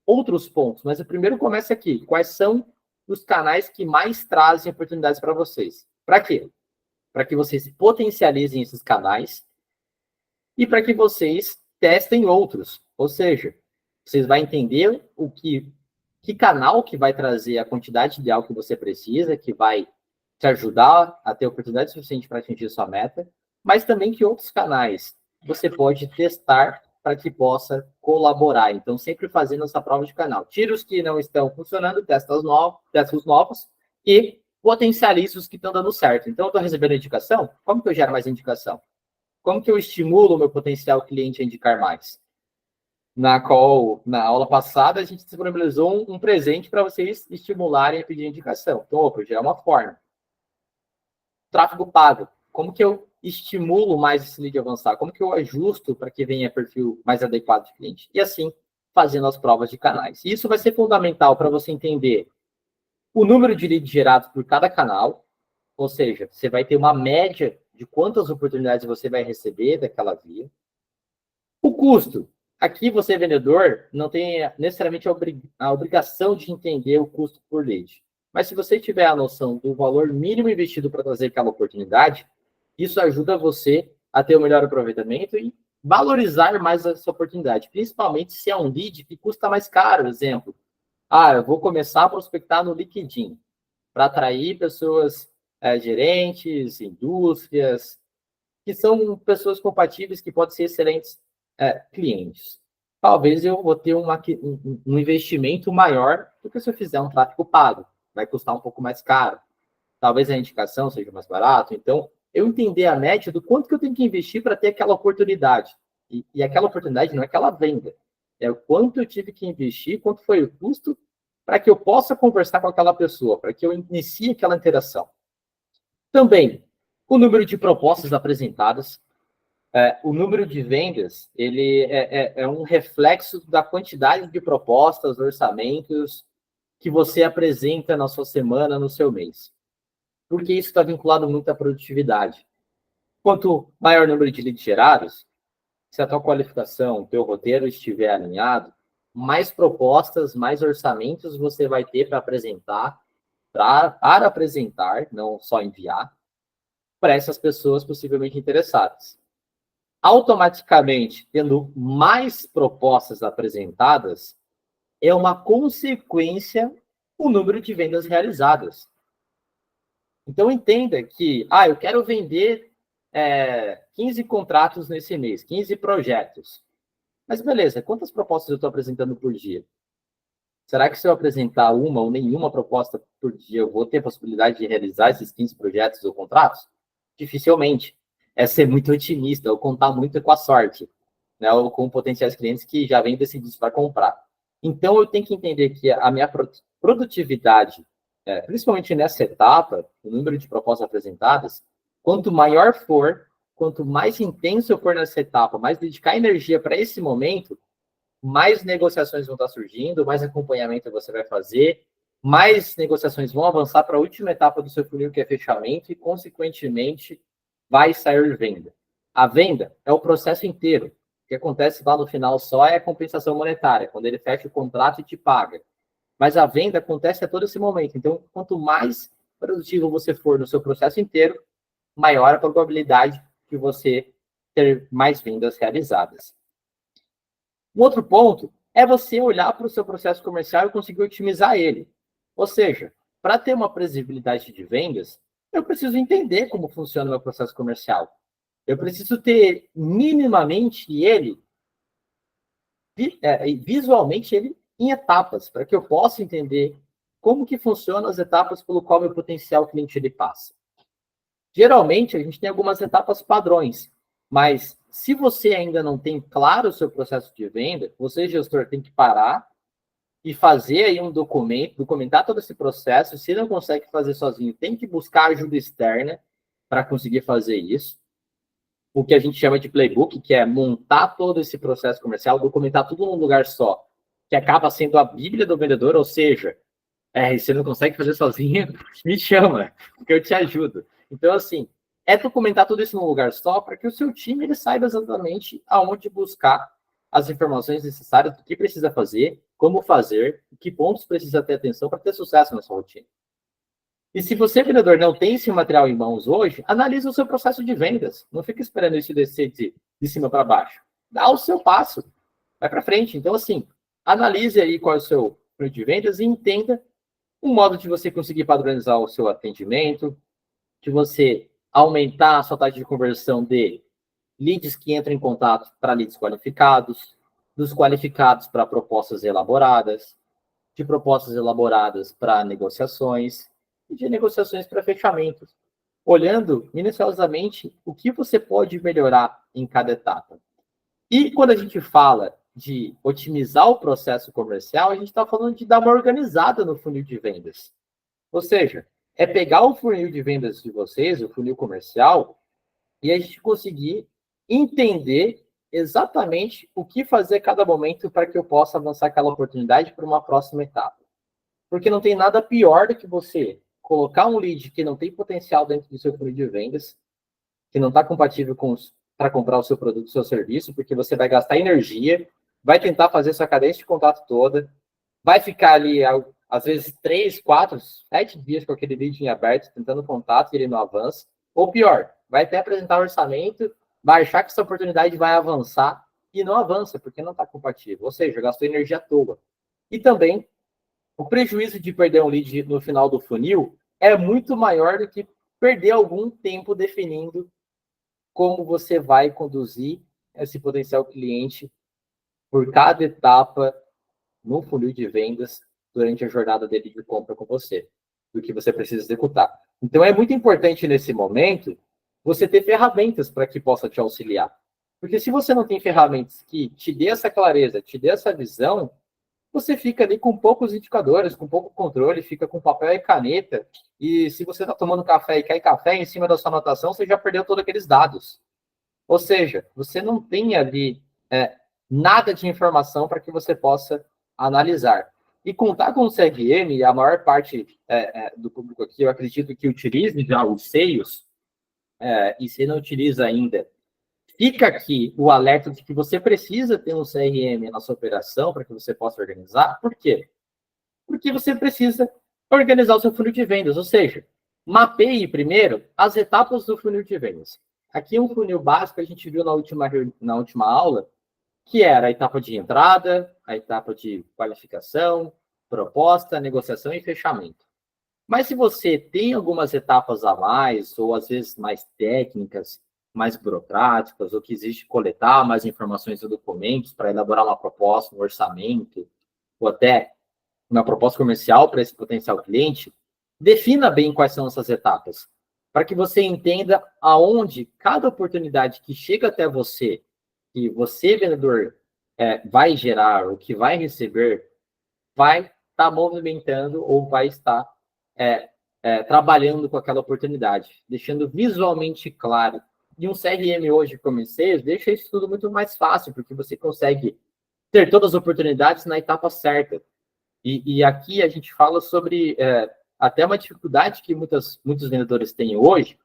outros pontos. Mas o primeiro começa aqui. Quais são os canais que mais trazem oportunidades para vocês? Para quê? Para que vocês potencializem esses canais e para que vocês testem outros. Ou seja, vocês vão entender que canal que vai trazer a quantidade ideal que você precisa, que vai te ajudar a ter oportunidade suficiente para atingir sua meta, mas também que outros canais você pode testar para que possa colaborar. Então, sempre fazendo essa prova de canal. Tira os que não estão funcionando, testa os novos e potencializa os que estão dando certo. Então, eu estou recebendo indicação, como que eu gero mais indicação? Como que eu estimulo o meu potencial cliente a indicar mais? Na aula passada, a gente disponibilizou um presente para vocês estimularem a pedir indicação. Então, já é uma forma. Tráfego pago. Como que eu estimulo mais esse lead avançar? Como que eu ajusto para que venha perfil mais adequado de cliente? E assim, fazendo as provas de canais. E isso vai ser fundamental para você entender o número de leads gerados por cada canal, ou seja, você vai ter uma média de quantas oportunidades você vai receber daquela via. O custo. Aqui você, vendedor, não tem necessariamente a obrigação de entender o custo por lead. Mas se você tiver a noção do valor mínimo investido para trazer aquela oportunidade, isso ajuda você a ter o melhor aproveitamento e valorizar mais essa oportunidade, principalmente se é um lead que custa mais caro. Exemplo, eu vou começar a prospectar no LinkedIn para atrair pessoas, gerentes, indústrias, que são pessoas compatíveis que podem ser excelentes clientes. Talvez eu vou ter um investimento maior do que se eu fizer um tráfego pago. Vai custar um pouco mais caro. Talvez a indicação seja mais barato. Então, eu entender a média do quanto que eu tenho que investir para ter aquela oportunidade. E aquela oportunidade não é aquela venda. É o quanto eu tive que investir, quanto foi o custo para que eu possa conversar com aquela pessoa, para que eu inicie aquela interação. Também, o número de propostas apresentadas. O número de vendas, ele é um reflexo da quantidade de propostas, orçamentos que você apresenta na sua semana, no seu mês. Porque isso está vinculado muito à produtividade. Quanto maior o número de leads gerados, se a tua qualificação, o teu roteiro estiver alinhado, mais propostas, mais orçamentos você vai ter para apresentar, para apresentar, não só enviar, para essas pessoas possivelmente interessadas. Automaticamente, tendo mais propostas apresentadas, é uma consequência o número de vendas realizadas. Então, entenda que, eu quero vender 15 contratos nesse mês, 15 projetos. Mas, beleza, quantas propostas eu estou apresentando por dia? Será que se eu apresentar uma ou nenhuma proposta por dia, eu vou ter a possibilidade de realizar esses 15 projetos ou contratos? Dificilmente. É ser muito otimista, ou contar muito com a sorte, né? Ou com potenciais clientes que já vêm decididos para comprar. Então, eu tenho que entender que a minha produtividade, principalmente nessa etapa, o número de propostas apresentadas, quanto maior for, quanto mais intenso eu for nessa etapa, mais dedicar energia para esse momento, mais negociações vão estar surgindo, mais acompanhamento você vai fazer, mais negociações vão avançar para a última etapa do seu funil, que é fechamento, e, consequentemente, vai sair venda. A venda é o processo inteiro. O que acontece lá no final só é a compensação monetária, quando ele fecha o contrato e te paga. Mas a venda acontece a todo esse momento. Então, quanto mais produtivo você for no seu processo inteiro, maior a probabilidade de você ter mais vendas realizadas. Um outro ponto é você olhar para o seu processo comercial e conseguir otimizar ele. Ou seja, para ter uma previsibilidade de vendas, eu preciso entender como funciona o meu processo comercial. Eu preciso ter minimamente ele, visualmente ele em etapas, para que eu possa entender como que funcionam as etapas pelo qual meu potencial cliente ele passa. Geralmente, a gente tem algumas etapas padrões, mas se você ainda não tem claro o seu processo de venda, você, gestor, tem que parar e fazer aí um documento, documentar todo esse processo. Se não consegue fazer sozinho, tem que buscar ajuda externa para conseguir fazer isso. O que a gente chama de playbook, que é montar todo esse processo comercial, documentar tudo num lugar só, que acaba sendo a bíblia do vendedor, ou seja, você não consegue fazer sozinho, me chama, que eu te ajudo. Então, assim, é documentar tudo isso num lugar só para que o seu time ele saiba exatamente aonde buscar as informações necessárias do que precisa fazer, como fazer, que pontos precisa ter atenção para ter sucesso na sua rotina. E se você, vendedor, não tem esse material em mãos hoje, analise o seu processo de vendas. Não fique esperando isso descer de cima para baixo. Dá o seu passo. Vai para frente. Então, assim, analise aí qual é o seu plano de vendas e entenda um modo de você conseguir padronizar o seu atendimento, de você aumentar a sua taxa de conversão de leads que entram em contato para leads qualificados, dos qualificados para propostas elaboradas, de propostas elaboradas para negociações e de negociações para fechamentos, olhando minuciosamente o que você pode melhorar em cada etapa. E quando a gente fala de otimizar o processo comercial, a gente está falando de dar uma organizada no funil de vendas. Ou seja, é pegar o funil de vendas de vocês, o funil comercial, e a gente conseguir entender exatamente o que fazer a cada momento para que eu possa avançar aquela oportunidade para uma próxima etapa. Porque não tem nada pior do que você colocar um lead que não tem potencial dentro do seu funil de vendas, que não está compatível para comprar o seu produto, o seu serviço, porque você vai gastar energia, vai tentar fazer sua cadência de contato toda, vai ficar ali, às vezes, 3, 4, 7 dias com aquele lead em aberto, tentando contato e ele não avança. Ou pior, vai até apresentar o orçamento, vai achar que essa oportunidade vai avançar e não avança, porque não está compatível. Ou seja, gastou energia à toa. E também, o prejuízo de perder um lead no final do funil é muito maior do que perder algum tempo definindo como você vai conduzir esse potencial cliente por cada etapa no funil de vendas durante a jornada dele de compra com você, do que você precisa executar. Então, é muito importante nesse momento você ter ferramentas para que possa te auxiliar. Porque se você não tem ferramentas que te dê essa clareza, te dê essa visão, você fica ali com poucos indicadores, com pouco controle, fica com papel e caneta, e se você está tomando café e cai café em cima da sua anotação, você já perdeu todos aqueles dados. Ou seja, você não tem ali nada de informação para que você possa analisar. E contar com o CRM, a maior parte do público aqui, eu acredito que utilize já os seios, e se não utiliza ainda, fica aqui o alerta de que você precisa ter um CRM na sua operação para que você possa organizar. Por quê? Porque você precisa organizar o seu funil de vendas, ou seja, mapeie primeiro as etapas do funil de vendas. Aqui um funil básico a gente viu na última aula, que era a etapa de entrada, a etapa de qualificação, proposta, negociação e fechamento. Mas se você tem algumas etapas a mais, ou às vezes mais técnicas, mais burocráticas, ou que existe coletar mais informações e documentos para elaborar uma proposta, um orçamento, ou até uma proposta comercial para esse potencial cliente, defina bem quais são essas etapas, para que você entenda aonde cada oportunidade que chega até você, que você, vendedor, vai gerar, ou que vai receber, vai estar movimentando ou vai estar trabalhando com aquela oportunidade, deixando visualmente claro. E um CRM hoje, como vocês, deixa isso tudo muito mais fácil, porque você consegue ter todas as oportunidades na etapa certa. E aqui a gente fala sobre até uma dificuldade que muitos vendedores têm hoje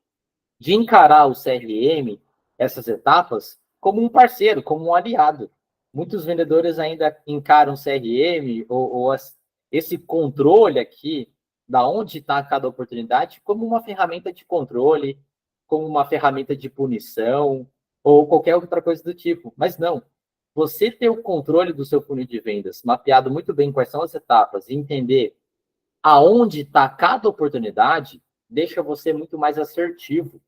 de encarar o CRM, essas etapas, como um parceiro, como um aliado. Muitos vendedores ainda encaram o CRM ou esse controle aqui, da onde está cada oportunidade, como uma ferramenta de controle, como uma ferramenta de punição, ou qualquer outra coisa do tipo. Mas não. Você ter o controle do seu funil de vendas, mapeado muito bem quais são as etapas, e entender aonde está cada oportunidade, deixa você muito mais assertivo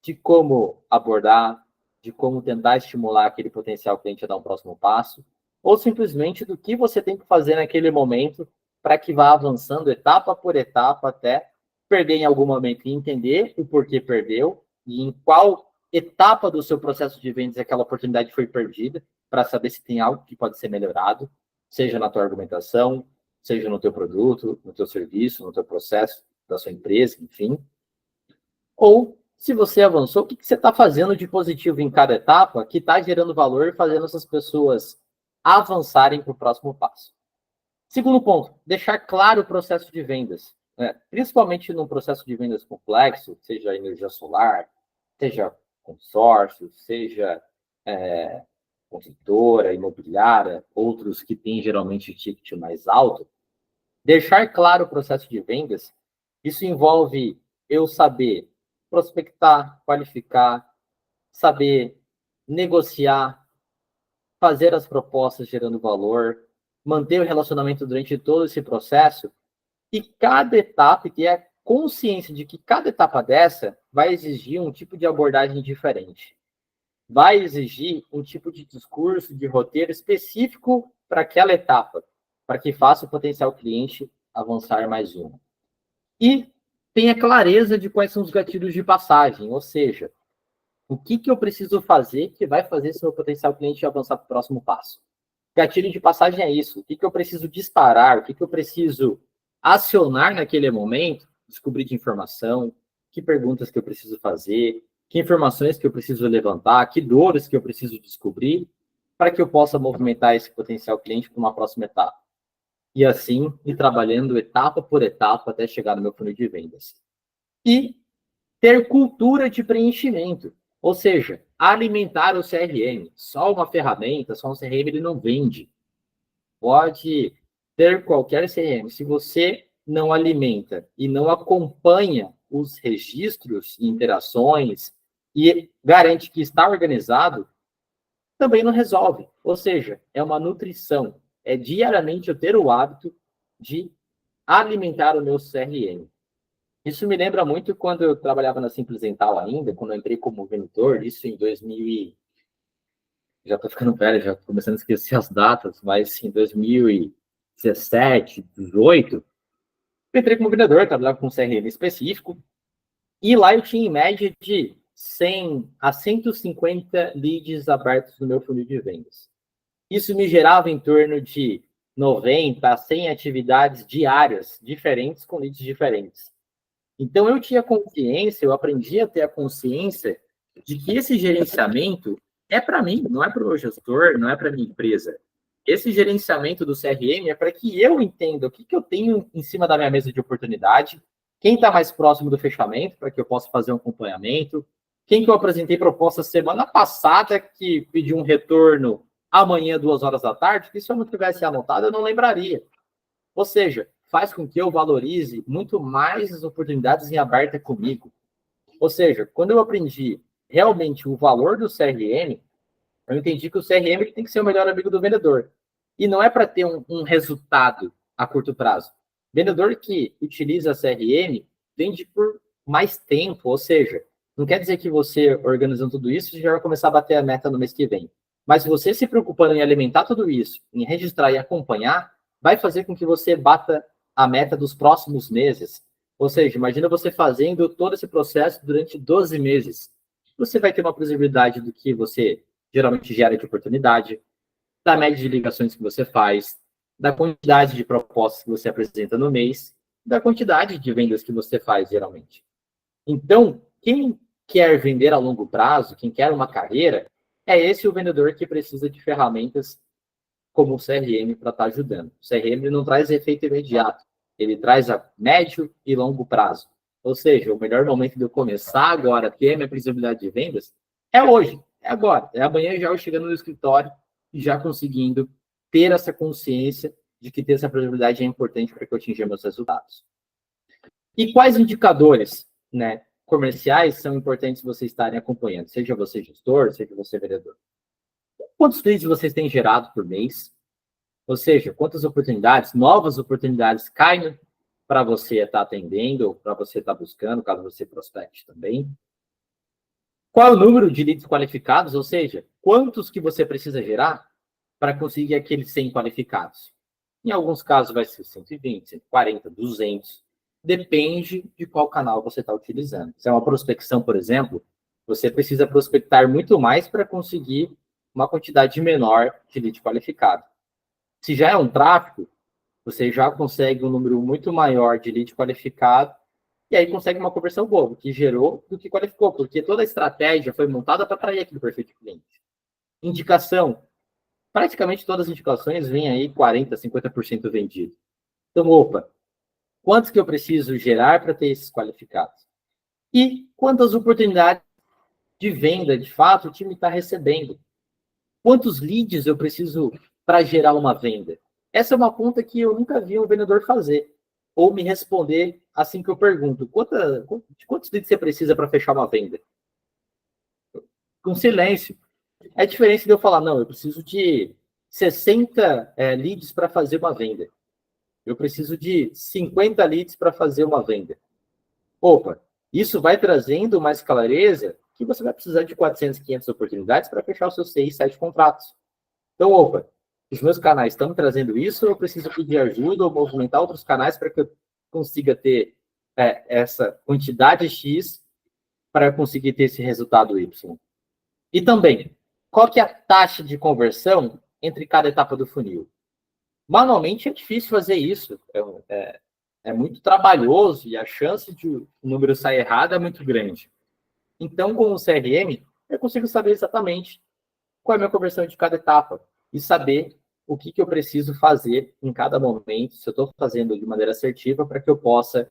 de como abordar, de como tentar estimular aquele potencial cliente a dar um próximo passo, ou simplesmente do que você tem que fazer naquele momento para que vá avançando etapa por etapa até perder em algum momento e entender o porquê perdeu e em qual etapa do seu processo de vendas aquela oportunidade foi perdida, para saber se tem algo que pode ser melhorado, seja na tua argumentação, seja no teu produto, no teu serviço, no teu processo da sua empresa, enfim. Ou, se você avançou, o que você está fazendo de positivo em cada etapa que está gerando valor e fazendo essas pessoas avançarem para o próximo passo. Segundo ponto, deixar claro o processo de vendas. Principalmente num processo de vendas complexo, seja energia solar, seja consórcio, seja construtora, imobiliária, outros que têm geralmente ticket mais alto. Deixar claro o processo de vendas, isso envolve eu saber prospectar, qualificar, saber negociar, fazer as propostas gerando valor, manter o relacionamento durante todo esse processo, e cada etapa, que é consciência de que cada etapa dessa vai exigir um tipo de abordagem diferente. Vai exigir um tipo de discurso, de roteiro específico para aquela etapa, para que faça o potencial cliente avançar mais uma. E tenha clareza de quais são os gatilhos de passagem, ou seja, o que eu preciso fazer que vai fazer esse meu potencial cliente avançar para o próximo passo. Gatilho de passagem é isso, o que eu preciso disparar, o que eu preciso acionar naquele momento, descobrir de informação, que perguntas que eu preciso fazer, que informações que eu preciso levantar, que dores que eu preciso descobrir, para que eu possa movimentar esse potencial cliente para uma próxima etapa. E assim, ir trabalhando etapa por etapa até chegar no meu funil de vendas. E ter cultura de preenchimento, ou seja, alimentar o CRM. Só uma ferramenta, só um CRM, ele não vende. Pode ter qualquer CRM. Se você não alimenta e não acompanha os registros e interações e garante que está organizado, também não resolve. Ou seja, é uma nutrição. É diariamente eu ter o hábito de alimentar o meu CRM. Isso me lembra muito quando eu trabalhava na Simples Dental ainda, quando eu entrei como vendedor, isso em 2000 já estou ficando velho, já estou começando a esquecer as datas, mas em 2017, 2018, eu entrei como vendedor, trabalhava com um CRM específico, e lá eu tinha em média de 100 a 150 leads abertos no meu funil de vendas. Isso me gerava em torno de 90 a 100 atividades diárias diferentes com leads diferentes. Então, eu tinha consciência, eu aprendi a ter a consciência de que esse gerenciamento é para mim, não é para o meu gestor, não é para a minha empresa. Esse gerenciamento do CRM é para que eu entenda o que eu tenho em cima da minha mesa de oportunidade, quem está mais próximo do fechamento, para que eu possa fazer um acompanhamento, quem que eu apresentei proposta semana passada que pediu um retorno amanhã, 2 horas da tarde, que se eu não tivesse anotado, eu não lembraria. Ou seja, faz com que eu valorize muito mais as oportunidades em aberta comigo. Ou seja, quando eu aprendi realmente o valor do CRM, eu entendi que o CRM tem que ser o melhor amigo do vendedor. E não é para ter um resultado a curto prazo. Vendedor que utiliza CRM vende por mais tempo, ou seja, não quer dizer que você, organizando tudo isso, já vai começar a bater a meta no mês que vem. Mas você se preocupando em alimentar tudo isso, em registrar e acompanhar, vai fazer com que você bata a meta dos próximos meses. Ou seja, imagina você fazendo todo esse processo durante 12 meses. Você vai ter uma previsibilidade do que você geralmente gera de oportunidade, da média de ligações que você faz, da quantidade de propostas que você apresenta no mês, da quantidade de vendas que você faz geralmente. Então, quem quer vender a longo prazo, quem quer uma carreira, é esse o vendedor que precisa de ferramentas como o CRM para estar ajudando. O CRM não traz efeito imediato, ele traz a médio e longo prazo. Ou seja, o melhor momento de eu começar agora a ter minha previsibilidade de vendas é hoje, é agora, é amanhã já eu chegando no escritório e já conseguindo ter essa consciência de que ter essa previsibilidade é importante para que eu atinja meus resultados. E quais indicadores, né, comerciais são importantes vocês estarem acompanhando, seja você gestor, seja você vendedor? Quantos leads vocês têm gerado por mês? Ou seja, quantas oportunidades, novas oportunidades caem para você estar atendendo ou para você estar buscando, caso você prospecte também? Qual é o número de leads qualificados? Ou seja, quantos que você precisa gerar para conseguir aqueles 100 qualificados? Em alguns casos vai ser 120, 140, 200. Depende de qual canal você está utilizando. Se é uma prospecção, por exemplo, você precisa prospectar muito mais para conseguir uma quantidade menor de lead qualificado. Se já é um tráfego, você já consegue um número muito maior de lead qualificado e aí consegue uma conversão boa, que gerou do que qualificou, porque toda a estratégia foi montada para atrair aquele perfil de cliente. Indicação. Praticamente todas as indicações vêm aí 40%, 50% vendido. Então, opa, quantos que eu preciso gerar para ter esses qualificados? E quantas oportunidades de venda, de fato, o time está recebendo? Quantos leads eu preciso para gerar uma venda? Essa é uma conta que eu nunca vi um vendedor fazer. Ou me responder assim que eu pergunto, de quantos leads você precisa para fechar uma venda? Com silêncio. É diferente de eu falar, não, eu preciso de 60 leads para fazer uma venda. Eu preciso de 50 leads para fazer uma venda. Opa, isso vai trazendo mais clareza que você vai precisar de 400, 500 oportunidades para fechar os seus 6, 7 contratos. Então, opa, os meus canais estão me trazendo isso, eu preciso pedir ajuda ou movimentar outros canais para que eu consiga ter essa quantidade X para conseguir ter esse resultado Y. E também, qual que é a taxa de conversão entre cada etapa do funil? Manualmente é difícil fazer isso, é muito trabalhoso e a chance de o número sair errado é muito grande. Então, com o CRM, eu consigo saber exatamente qual é a minha conversão de cada etapa e saber o que eu preciso fazer em cada momento, se eu estou fazendo de maneira assertiva, para que eu possa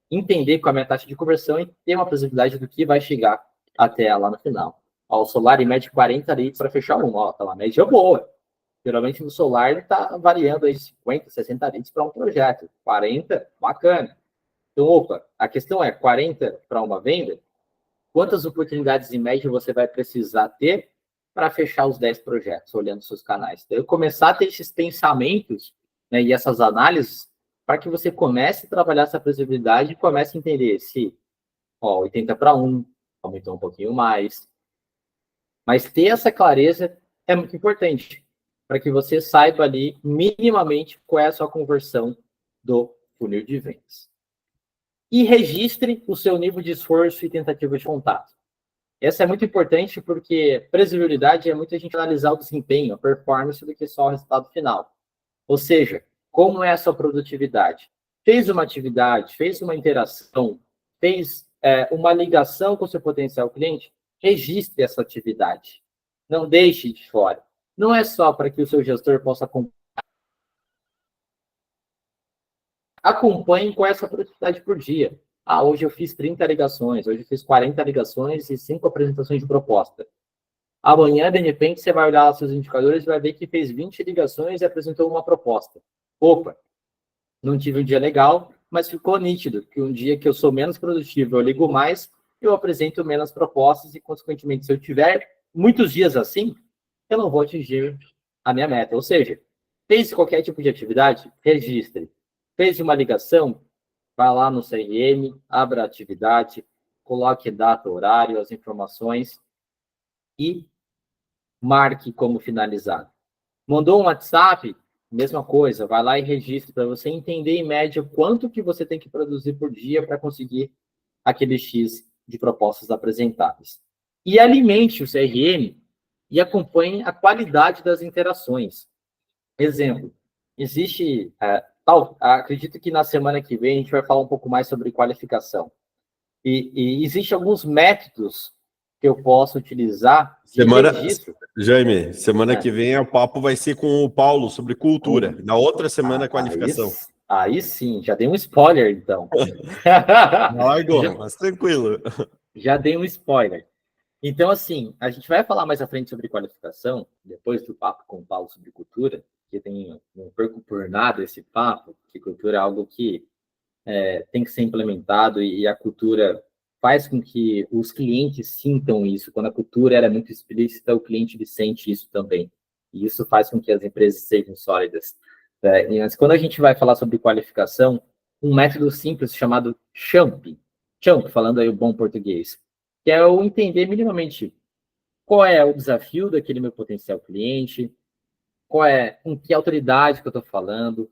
entender qual é a minha taxa de conversão e ter uma possibilidade do que vai chegar até lá no final. Ó, o Solar em média 40 leads para fechar um, ó, tá lá, média boa. Geralmente no Solar ele está variando aí 50, 60 leads para um projeto. 40, bacana. Então, opa, a questão é 40 para uma venda? Quantas oportunidades em média você vai precisar ter para fechar os 10 projetos, olhando seus canais? Então, eu começar a ter esses pensamentos, né, e essas análises para que você comece a trabalhar essa previsibilidade e comece a entender se 80 para 1, aumentou um pouquinho mais. Mas ter essa clareza é muito importante, para que você saiba ali minimamente qual é a sua conversão do funil de vendas. E registre o seu nível de esforço e tentativa de contato. Essa é muito importante porque previsibilidade é muito a gente analisar o desempenho, a performance, do que só o resultado final. Ou seja, como é a sua produtividade? Fez uma atividade, fez uma interação, fez uma ligação com o seu potencial cliente? Registre essa atividade. Não deixe de fora. Não é só para que o seu gestor possa acompanhe com essa produtividade por dia. Ah, hoje eu fiz 30 ligações, hoje eu fiz 40 ligações e 5 apresentações de proposta. Amanhã, de repente, você vai olhar os seus indicadores e vai ver que fez 20 ligações e apresentou uma proposta. Opa, não tive um dia legal, mas ficou nítido que um dia que eu sou menos produtivo, eu ligo mais, eu apresento menos propostas e, consequentemente, se eu tiver muitos dias assim, eu não vou atingir a minha meta. Ou seja, fez qualquer tipo de atividade, registre. Fez uma ligação, vá lá no CRM, abra a atividade, coloque data, horário, as informações e marque como finalizado. Mandou um WhatsApp, mesma coisa, vai lá e registre para você entender em média quanto que você tem que produzir por dia para conseguir aquele X de propostas apresentadas. E alimente o CRM e acompanhe a qualidade das interações. Exemplo, existe, acredito que na semana que vem a gente vai falar um pouco mais sobre qualificação. E existem alguns métodos que eu posso utilizar de registro. Jaime, semana que vem o papo vai ser com o Paulo sobre cultura. Na outra semana, qualificação. Aí sim, já dei um spoiler, então. Largou, mas tranquilo. Já dei um spoiler. Então, assim, a gente vai falar mais à frente sobre qualificação, depois do papo com o Paulo sobre cultura, que não perco por nada esse papo, que cultura é algo que tem que ser implementado e a cultura faz com que os clientes sintam isso. Quando a cultura era muito explícita, o cliente sente isso também. E isso faz com que as empresas sejam sólidas. Mas quando a gente vai falar sobre qualificação, um método simples chamado CHAMP, falando aí o bom português, que é eu entender minimamente qual é o desafio daquele meu potencial cliente, com que autoridade que eu estou falando,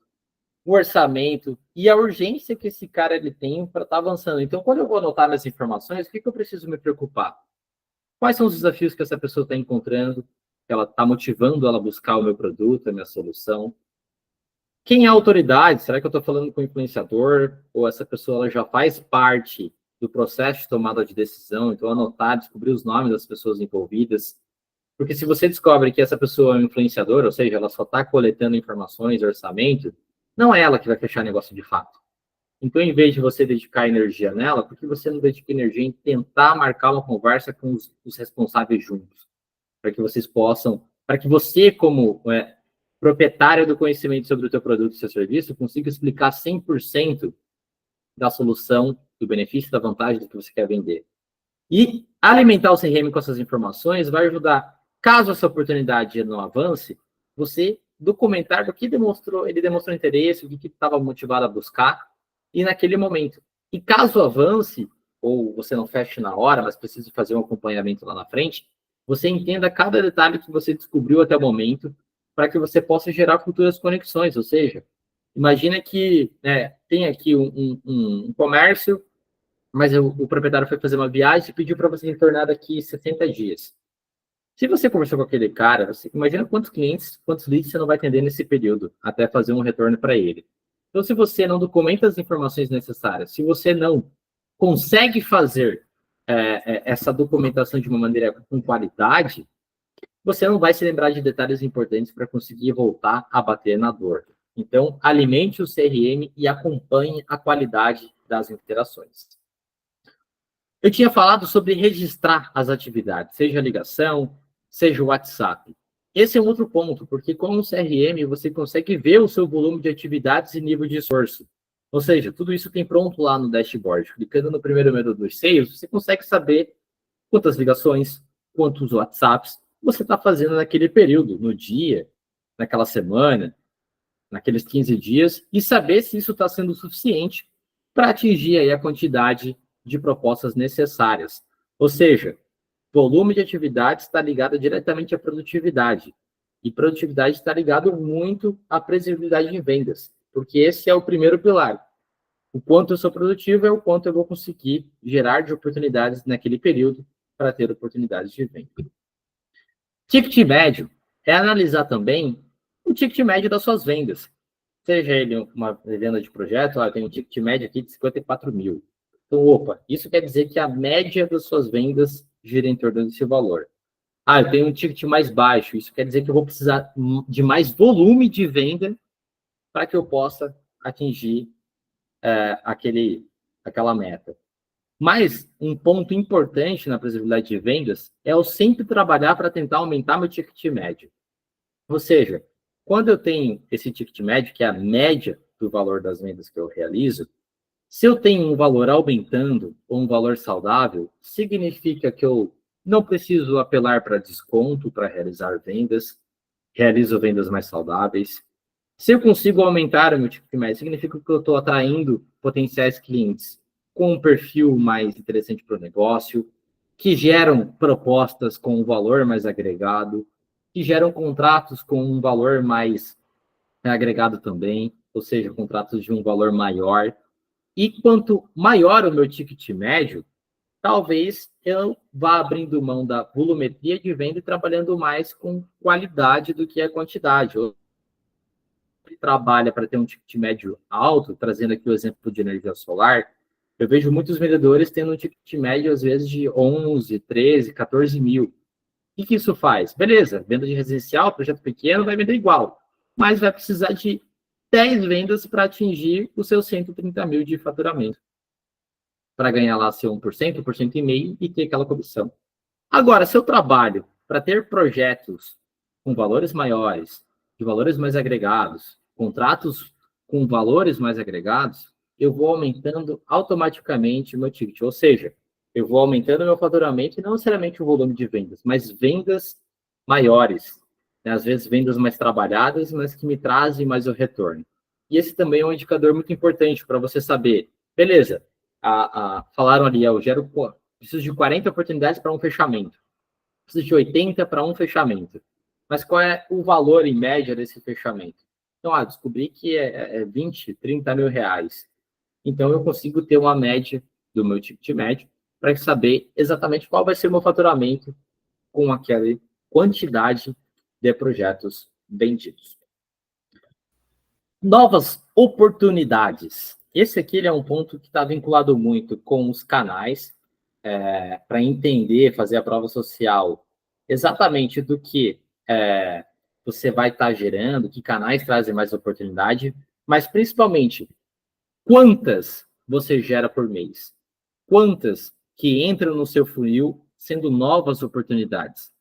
o orçamento e a urgência que esse cara ele tem para estar avançando. Então, quando eu vou anotar nas informações, o que eu preciso me preocupar? Quais são os desafios que essa pessoa está encontrando, que ela está motivando ela a buscar o meu produto, a minha solução? Quem é a autoridade? Será que eu estou falando com o influenciador? Ou essa pessoa ela já faz parte do processo de tomada de decisão? Então, anotar, descobrir os nomes das pessoas envolvidas. Porque se você descobre que essa pessoa é um influenciador, ou seja, ela só está coletando informações, orçamento, não é ela que vai fechar negócio de fato. Então, em vez de você dedicar energia nela, por que você não dedica energia em tentar marcar uma conversa com os responsáveis juntos? Para que vocês possam, para que você, como proprietário do conhecimento sobre o teu produto e seu serviço, consiga explicar 100% da solução, do benefício, da vantagem do que você quer vender. E alimentar o CRM com essas informações vai ajudar, caso essa oportunidade não avance, você documentar do que ele demonstrou interesse, o que estava motivado a buscar, e naquele momento, E caso avance, ou você não feche na hora, mas precise fazer um acompanhamento lá na frente, você entenda cada detalhe que você descobriu até o momento, para que você possa gerar futuras conexões. Ou seja, imagina que tem aqui um comércio, mas o proprietário foi fazer uma viagem e pediu para você retornar daqui 60 dias. Se você conversou com aquele cara, você imagina quantos clientes, quantos leads você não vai atender nesse período, até fazer um retorno para ele. Então, se você não documenta as informações necessárias, se você não consegue fazer essa documentação de uma maneira com qualidade, você não vai se lembrar de detalhes importantes para conseguir voltar a bater na dor. Então, alimente o CRM e acompanhe a qualidade das interações. Eu tinha falado sobre registrar as atividades, seja ligação, seja o WhatsApp. Esse é um outro ponto, porque com o CRM você consegue ver o seu volume de atividades e nível de esforço. Ou seja, tudo isso tem pronto lá no dashboard. Clicando no primeiro menu dos seios, você consegue saber quantas ligações, quantos WhatsApps você está fazendo naquele período, no dia, naquela semana, naqueles 15 dias, e saber se isso está sendo suficiente para atingir aí a quantidade de propostas necessárias. Ou seja, volume de atividades está ligado diretamente à produtividade. E produtividade está ligado muito à previsibilidade de vendas, porque esse é o primeiro pilar. O quanto eu sou produtivo é o quanto eu vou conseguir gerar de oportunidades naquele período para ter oportunidades de venda. Ticket médio é analisar também o ticket médio das suas vendas. Seja ele uma venda de projeto, eu tenho um ticket médio aqui de 54 mil. Então, isso quer dizer que a média das suas vendas gira em torno desse valor. Eu tenho um ticket mais baixo, isso quer dizer que eu vou precisar de mais volume de venda para que eu possa atingir aquela meta. Mas um ponto importante na previsibilidade de vendas é eu sempre trabalhar para tentar aumentar meu ticket médio. Ou seja, quando eu tenho esse ticket médio, que é a média do valor das vendas que eu realizo, se eu tenho um valor aumentando ou um valor saudável, significa que eu não preciso apelar para desconto para realizar vendas, realizo vendas mais saudáveis. Se eu consigo aumentar o meu ticket médio, significa que eu estou atraindo potenciais clientes com um perfil mais interessante para o negócio, que geram propostas com um valor mais agregado, que geram contratos com um valor mais agregado também, ou seja, contratos de um valor maior. E quanto maior o meu ticket médio, talvez eu vá abrindo mão da volumetria de venda e trabalhando mais com qualidade do que a quantidade. Ou trabalha para ter um ticket médio alto, trazendo aqui o exemplo de energia solar, eu vejo muitos vendedores tendo um ticket médio, às vezes, de 11, 13, 14 mil. O que isso faz? Beleza, venda de residencial, projeto pequeno, vai vender igual, mas vai precisar de 10 vendas para atingir os seus 130 mil de faturamento, para ganhar lá seu 1%, 1,5% e ter aquela comissão. Agora, se eu trabalho para ter projetos com valores maiores, de valores mais agregados, contratos com valores mais agregados, eu vou aumentando automaticamente o meu ticket. Ou seja, eu vou aumentando o meu faturamento e não necessariamente o volume de vendas, mas vendas maiores. Né? Às vezes vendas mais trabalhadas, mas que me trazem mais o retorno. E esse também é um indicador muito importante para você saber, beleza, falaram ali, eu preciso de 40 oportunidades para um fechamento. Preciso de 80 para um fechamento. Mas qual é o valor em média desse fechamento? Então, descobri que é 20, 30 mil reais. Então, eu consigo ter uma média do meu ticket médio para saber exatamente qual vai ser o meu faturamento com aquela quantidade de projetos vendidos. Novas oportunidades. Esse aqui é um ponto que está vinculado muito com os canais, para entender, fazer a prova social exatamente do que você vai estar gerando, que canais trazem mais oportunidade, mas principalmente quantas você gera por mês, quantas que entram no seu funil sendo novas oportunidades.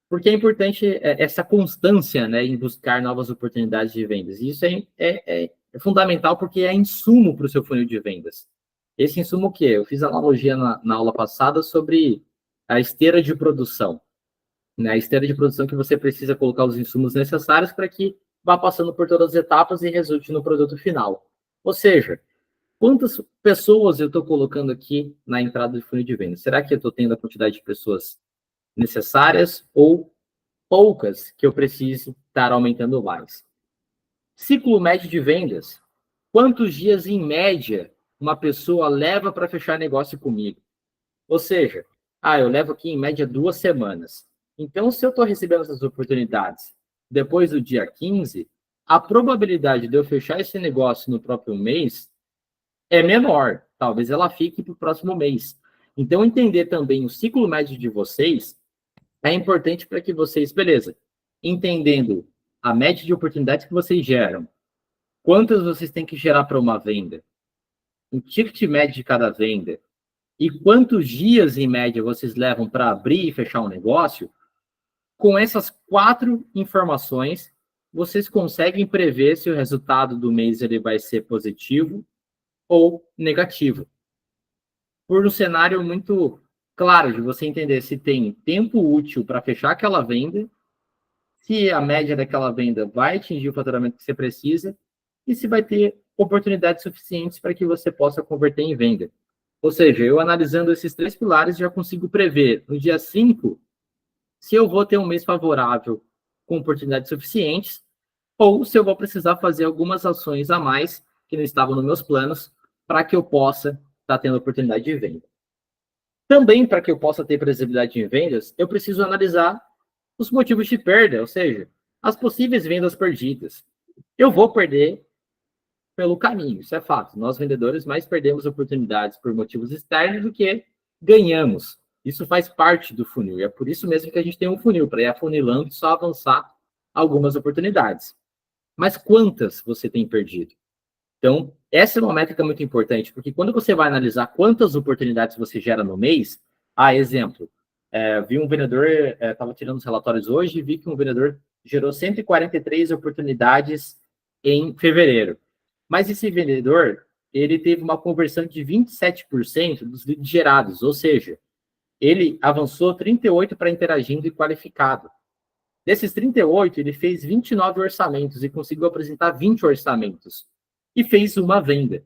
Porque é importante essa constância, né, em buscar novas oportunidades de vendas. E isso é fundamental porque é insumo para o seu funil de vendas. Esse insumo o quê? Eu fiz analogia na aula passada sobre a esteira de produção. Né? A esteira de produção que você precisa colocar os insumos necessários para que vá passando por todas as etapas e resulte no produto final. Ou seja, quantas pessoas eu estou colocando aqui na entrada do funil de venda? Será que eu estou tendo a quantidade de pessoas necessárias ou poucas que eu preciso estar aumentando mais? Ciclo médio de vendas. Quantos dias, em média, uma pessoa leva para fechar negócio comigo? Ou seja, eu levo aqui, em média, 2 semanas. Então, se eu estou recebendo essas oportunidades depois do dia 15, a probabilidade de eu fechar esse negócio no próprio mês é menor. Talvez ela fique para o próximo mês. Então, entender também o ciclo médio de vocês é importante para que vocês, beleza, entendendo a média de oportunidades que vocês geram, quantas vocês têm que gerar para uma venda, o ticket médio de cada venda, e quantos dias, em média, vocês levam para abrir e fechar um negócio, com essas 4 informações, vocês conseguem prever se o resultado do mês ele vai ser positivo ou negativo. Por um cenário muito claro de você entender se tem tempo útil para fechar aquela venda, se a média daquela venda vai atingir o faturamento que você precisa e se vai ter oportunidades suficientes para que você possa converter em venda. Ou seja, eu analisando esses 3 pilares já consigo prever no dia 5 se eu vou ter um mês favorável com oportunidades suficientes ou se eu vou precisar fazer algumas ações a mais que não estavam nos meus planos para que eu possa estar tendo oportunidade de venda. Também, para que eu possa ter previsibilidade em vendas, eu preciso analisar os motivos de perda, ou seja, as possíveis vendas perdidas. Eu vou perder pelo caminho, isso é fato. Nós, vendedores, mais perdemos oportunidades por motivos externos do que ganhamos. Isso faz parte do funil, e é por isso mesmo que a gente tem um funil, para ir afunilando e só avançar algumas oportunidades. Mas quantas você tem perdido? Então, essa é uma métrica muito importante, porque quando você vai analisar quantas oportunidades você gera no mês, exemplo, vi um vendedor, estava tirando os relatórios hoje, e vi que um vendedor gerou 143 oportunidades em fevereiro. Mas esse vendedor, ele teve uma conversão de 27% dos leads gerados, ou seja, ele avançou 38 para interagindo e qualificado. Desses 38, ele fez 29 orçamentos e conseguiu apresentar 20 orçamentos. E fez uma venda.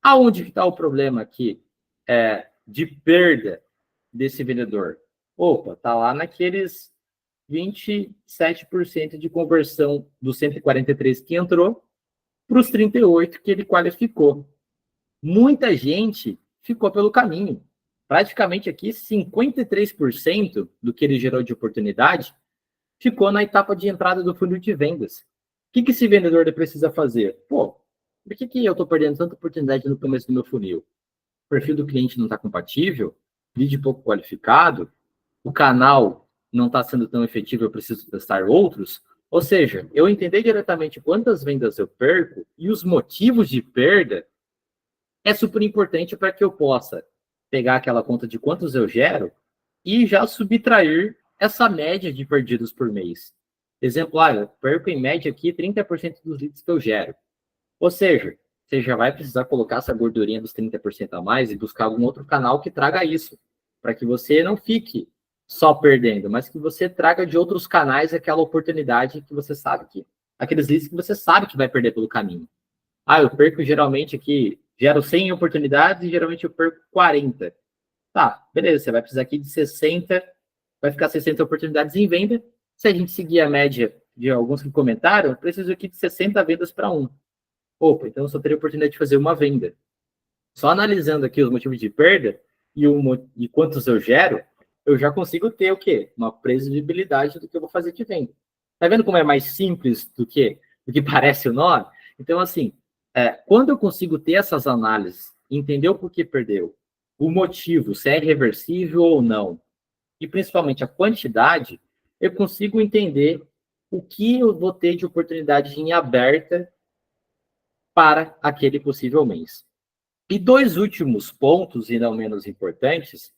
Aonde está o problema aqui de perda desse vendedor? Opa, está lá naqueles 27% de conversão dos 143 que entrou para os 38 que ele qualificou. Muita gente ficou pelo caminho. Praticamente aqui, 53% do que ele gerou de oportunidade ficou na etapa de entrada do funil de vendas. O que esse vendedor precisa fazer? Por que eu estou perdendo tanta oportunidade no começo do meu funil? O perfil do cliente não está compatível, lead pouco qualificado, o canal não está sendo tão efetivo, eu preciso testar outros. Ou seja, eu entender diretamente quantas vendas eu perco e os motivos de perda é super importante para que eu possa pegar aquela conta de quantos eu gero e já subtrair essa média de perdidos por mês. Exemplo, eu perco em média aqui 30% dos leads que eu gero. Ou seja, você já vai precisar colocar essa gordurinha dos 30% a mais e buscar algum outro canal que traga isso, para que você não fique só perdendo, mas que você traga de outros canais aquela oportunidade que você sabe que, aqueles leads que você sabe que vai perder pelo caminho. Eu perco geralmente aqui, gero 100 oportunidades e geralmente eu perco 40. Tá, beleza, você vai precisar aqui de 60, vai ficar 60 oportunidades em venda. Se a gente seguir a média de alguns que comentaram, eu preciso aqui de 60 vendas para 1. Opa, então eu só teria a oportunidade de fazer uma venda. Só analisando aqui os motivos de perda e quantos eu gero, eu já consigo ter o quê? Uma previsibilidade do que eu vou fazer de venda. Tá vendo como é mais simples do que parece o nome? Então, assim, quando eu consigo ter essas análises, entender o porquê perdeu, o motivo, se é reversível ou não, e principalmente a quantidade, eu consigo entender o que eu vou ter de oportunidade em aberta para aquele possível mês. E 2 últimos pontos, e não menos importantes,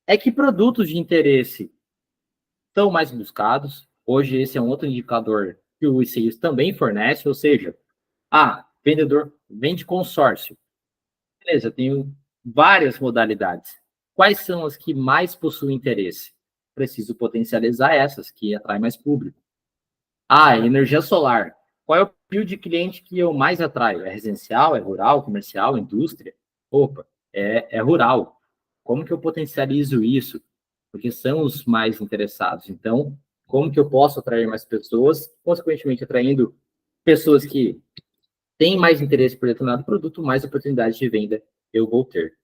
é que produtos de interesse são mais buscados. Hoje, esse é um outro indicador que o ICIS também fornece, ou seja, vendedor vende consórcio. Beleza, eu tenho várias modalidades. Quais são as que mais possuem interesse? Preciso potencializar essas, que atraem mais público. Energia solar. qual é o perfil de cliente que eu mais atraio? É residencial, é rural, comercial, indústria? Opa, é rural. Como que eu potencializo isso? Porque são os mais interessados. Então, como que eu posso atrair mais pessoas, consequentemente atraindo pessoas que têm mais interesse por determinado produto, mais oportunidades de venda eu vou ter.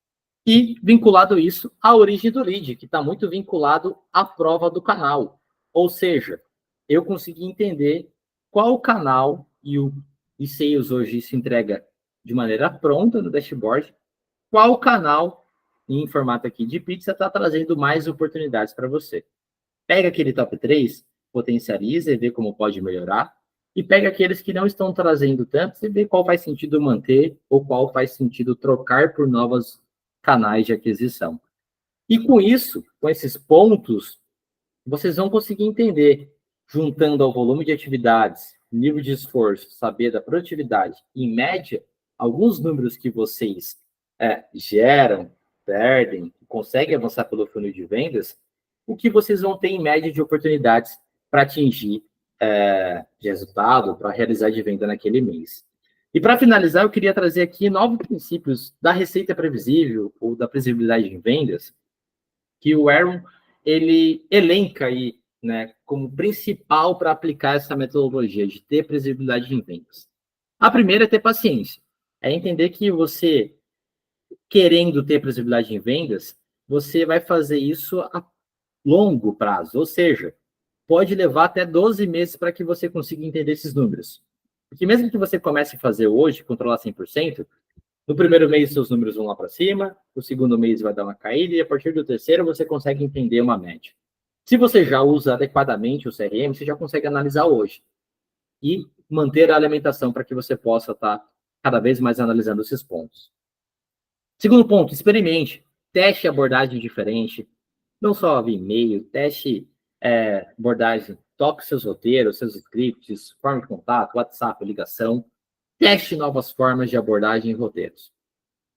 E, vinculado isso, a origem do lead, que está muito vinculado à prova do canal. Ou seja, eu consegui entender qual canal, e o e-sales hoje isso entrega de maneira pronta no dashboard, qual canal, em formato aqui de pizza, está trazendo mais oportunidades para você. Pega aquele top 3, potencializa e vê como pode melhorar, e pega aqueles que não estão trazendo tanto e vê qual faz sentido manter ou qual faz sentido trocar por novos canais de aquisição. E com isso, com esses pontos, vocês vão conseguir entender, juntando ao volume de atividades, nível de esforço, saber da produtividade, em média, alguns números que vocês geram, perdem, conseguem avançar pelo funil de vendas, o que vocês vão ter em média de oportunidades para atingir de resultado, para realizar de venda naquele mês. E para finalizar, eu queria trazer aqui 9 princípios da receita previsível ou da previsibilidade em vendas, que o Aaron ele elenca aí, né, como principal para aplicar essa metodologia de ter previsibilidade em vendas. A primeira é ter paciência. É entender que você, querendo ter previsibilidade em vendas, você vai fazer isso a longo prazo, ou seja, pode levar até 12 meses para que você consiga entender esses números. Porque mesmo que você comece a fazer hoje, controlar 100%, no primeiro mês seus números vão lá para cima, no segundo mês vai dar uma caída, e a partir do terceiro você consegue entender uma média. Se você já usa adequadamente o CRM, você já consegue analisar hoje e manter a alimentação para que você possa estar cada vez mais analisando esses pontos. Segundo ponto, experimente. Teste abordagem diferente, não só via e-mail, teste abordagem, toque seus roteiros, seus scripts, forma de contato, WhatsApp, ligação. Teste novas formas de abordagem e roteiros.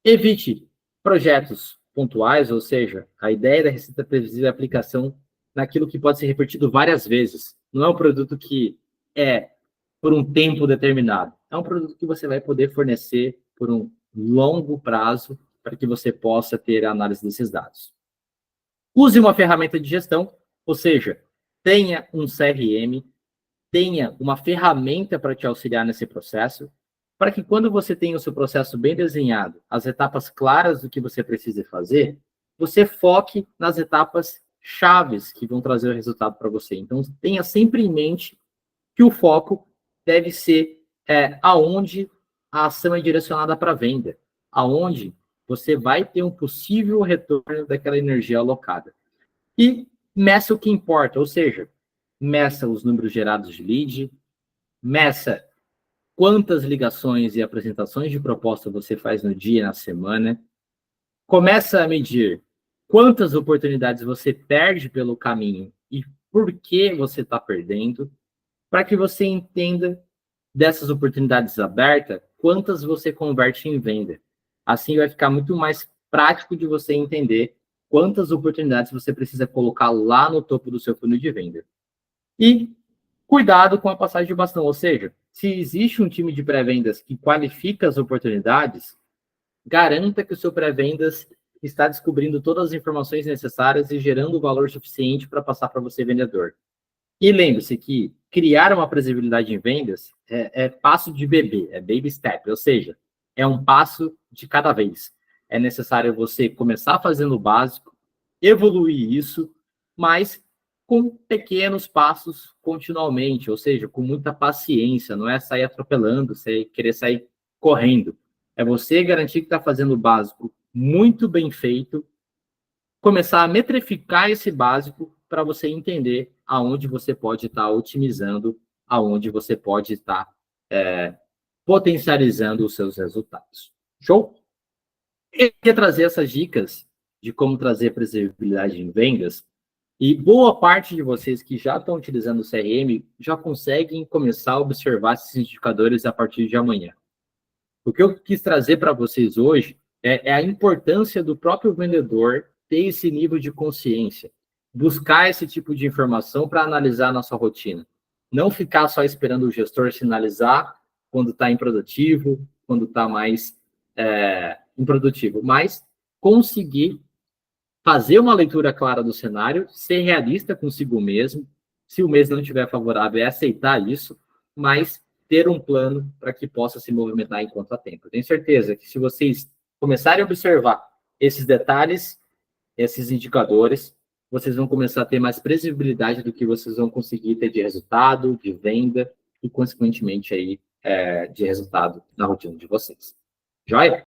Evite projetos pontuais, ou seja, a ideia da receita previsível é a aplicação naquilo que pode ser repetido várias vezes. Não é um produto que é por um tempo determinado. É um produto que você vai poder fornecer por um longo prazo para que você possa ter a análise desses dados. Use uma ferramenta de gestão, ou seja, tenha um CRM, tenha uma ferramenta para te auxiliar nesse processo, para que quando você tenha o seu processo bem desenhado, as etapas claras do que você precisa fazer, você foque nas etapas chaves que vão trazer o resultado para você. Então, tenha sempre em mente que o foco deve ser aonde a ação é direcionada para a venda, aonde você vai ter um possível retorno daquela energia alocada. E meça o que importa, ou seja, meça os números gerados de lead, meça quantas ligações e apresentações de proposta você faz no dia e na semana, começa a medir quantas oportunidades você perde pelo caminho e por que você está perdendo, para que você entenda dessas oportunidades abertas, quantas você converte em venda. Assim vai ficar muito mais prático de você entender quantas oportunidades você precisa colocar lá no topo do seu funil de venda. E cuidado com a passagem de bastão, ou seja, se existe um time de pré-vendas que qualifica as oportunidades, garanta que o seu pré-vendas está descobrindo todas as informações necessárias e gerando o valor suficiente para passar para você, vendedor. E lembre-se que criar uma previsibilidade em vendas é passo de bebê, é baby step, ou seja, é um passo de cada vez. É necessário você começar fazendo o básico, evoluir isso, mas com pequenos passos continuamente, ou seja, com muita paciência, não é sair atropelando, querer sair correndo. É você garantir que está fazendo o básico muito bem feito, começar a metrificar esse básico para você entender aonde você pode estar otimizando, aonde você pode estar potencializando os seus resultados. Show? Eu queria trazer essas dicas de como trazer previsibilidade em vendas, e boa parte de vocês que já estão utilizando o CRM já conseguem começar a observar esses indicadores a partir de amanhã. O que eu quis trazer para vocês hoje é a importância do próprio vendedor ter esse nível de consciência, buscar esse tipo de informação para analisar a nossa rotina. não ficar só esperando o gestor sinalizar quando está improdutivo, quando está mais improdutivo, mas conseguir fazer uma leitura clara do cenário, ser realista consigo mesmo, se o mês não estiver favorável, é aceitar isso, mas ter um plano para que possa se movimentar enquanto há tempo. Eu tenho certeza que se vocês começarem a observar esses detalhes, esses indicadores, vocês vão começar a ter mais previsibilidade do que vocês vão conseguir ter de resultado, de venda e, consequentemente, aí, de resultado na rotina de vocês. Joia?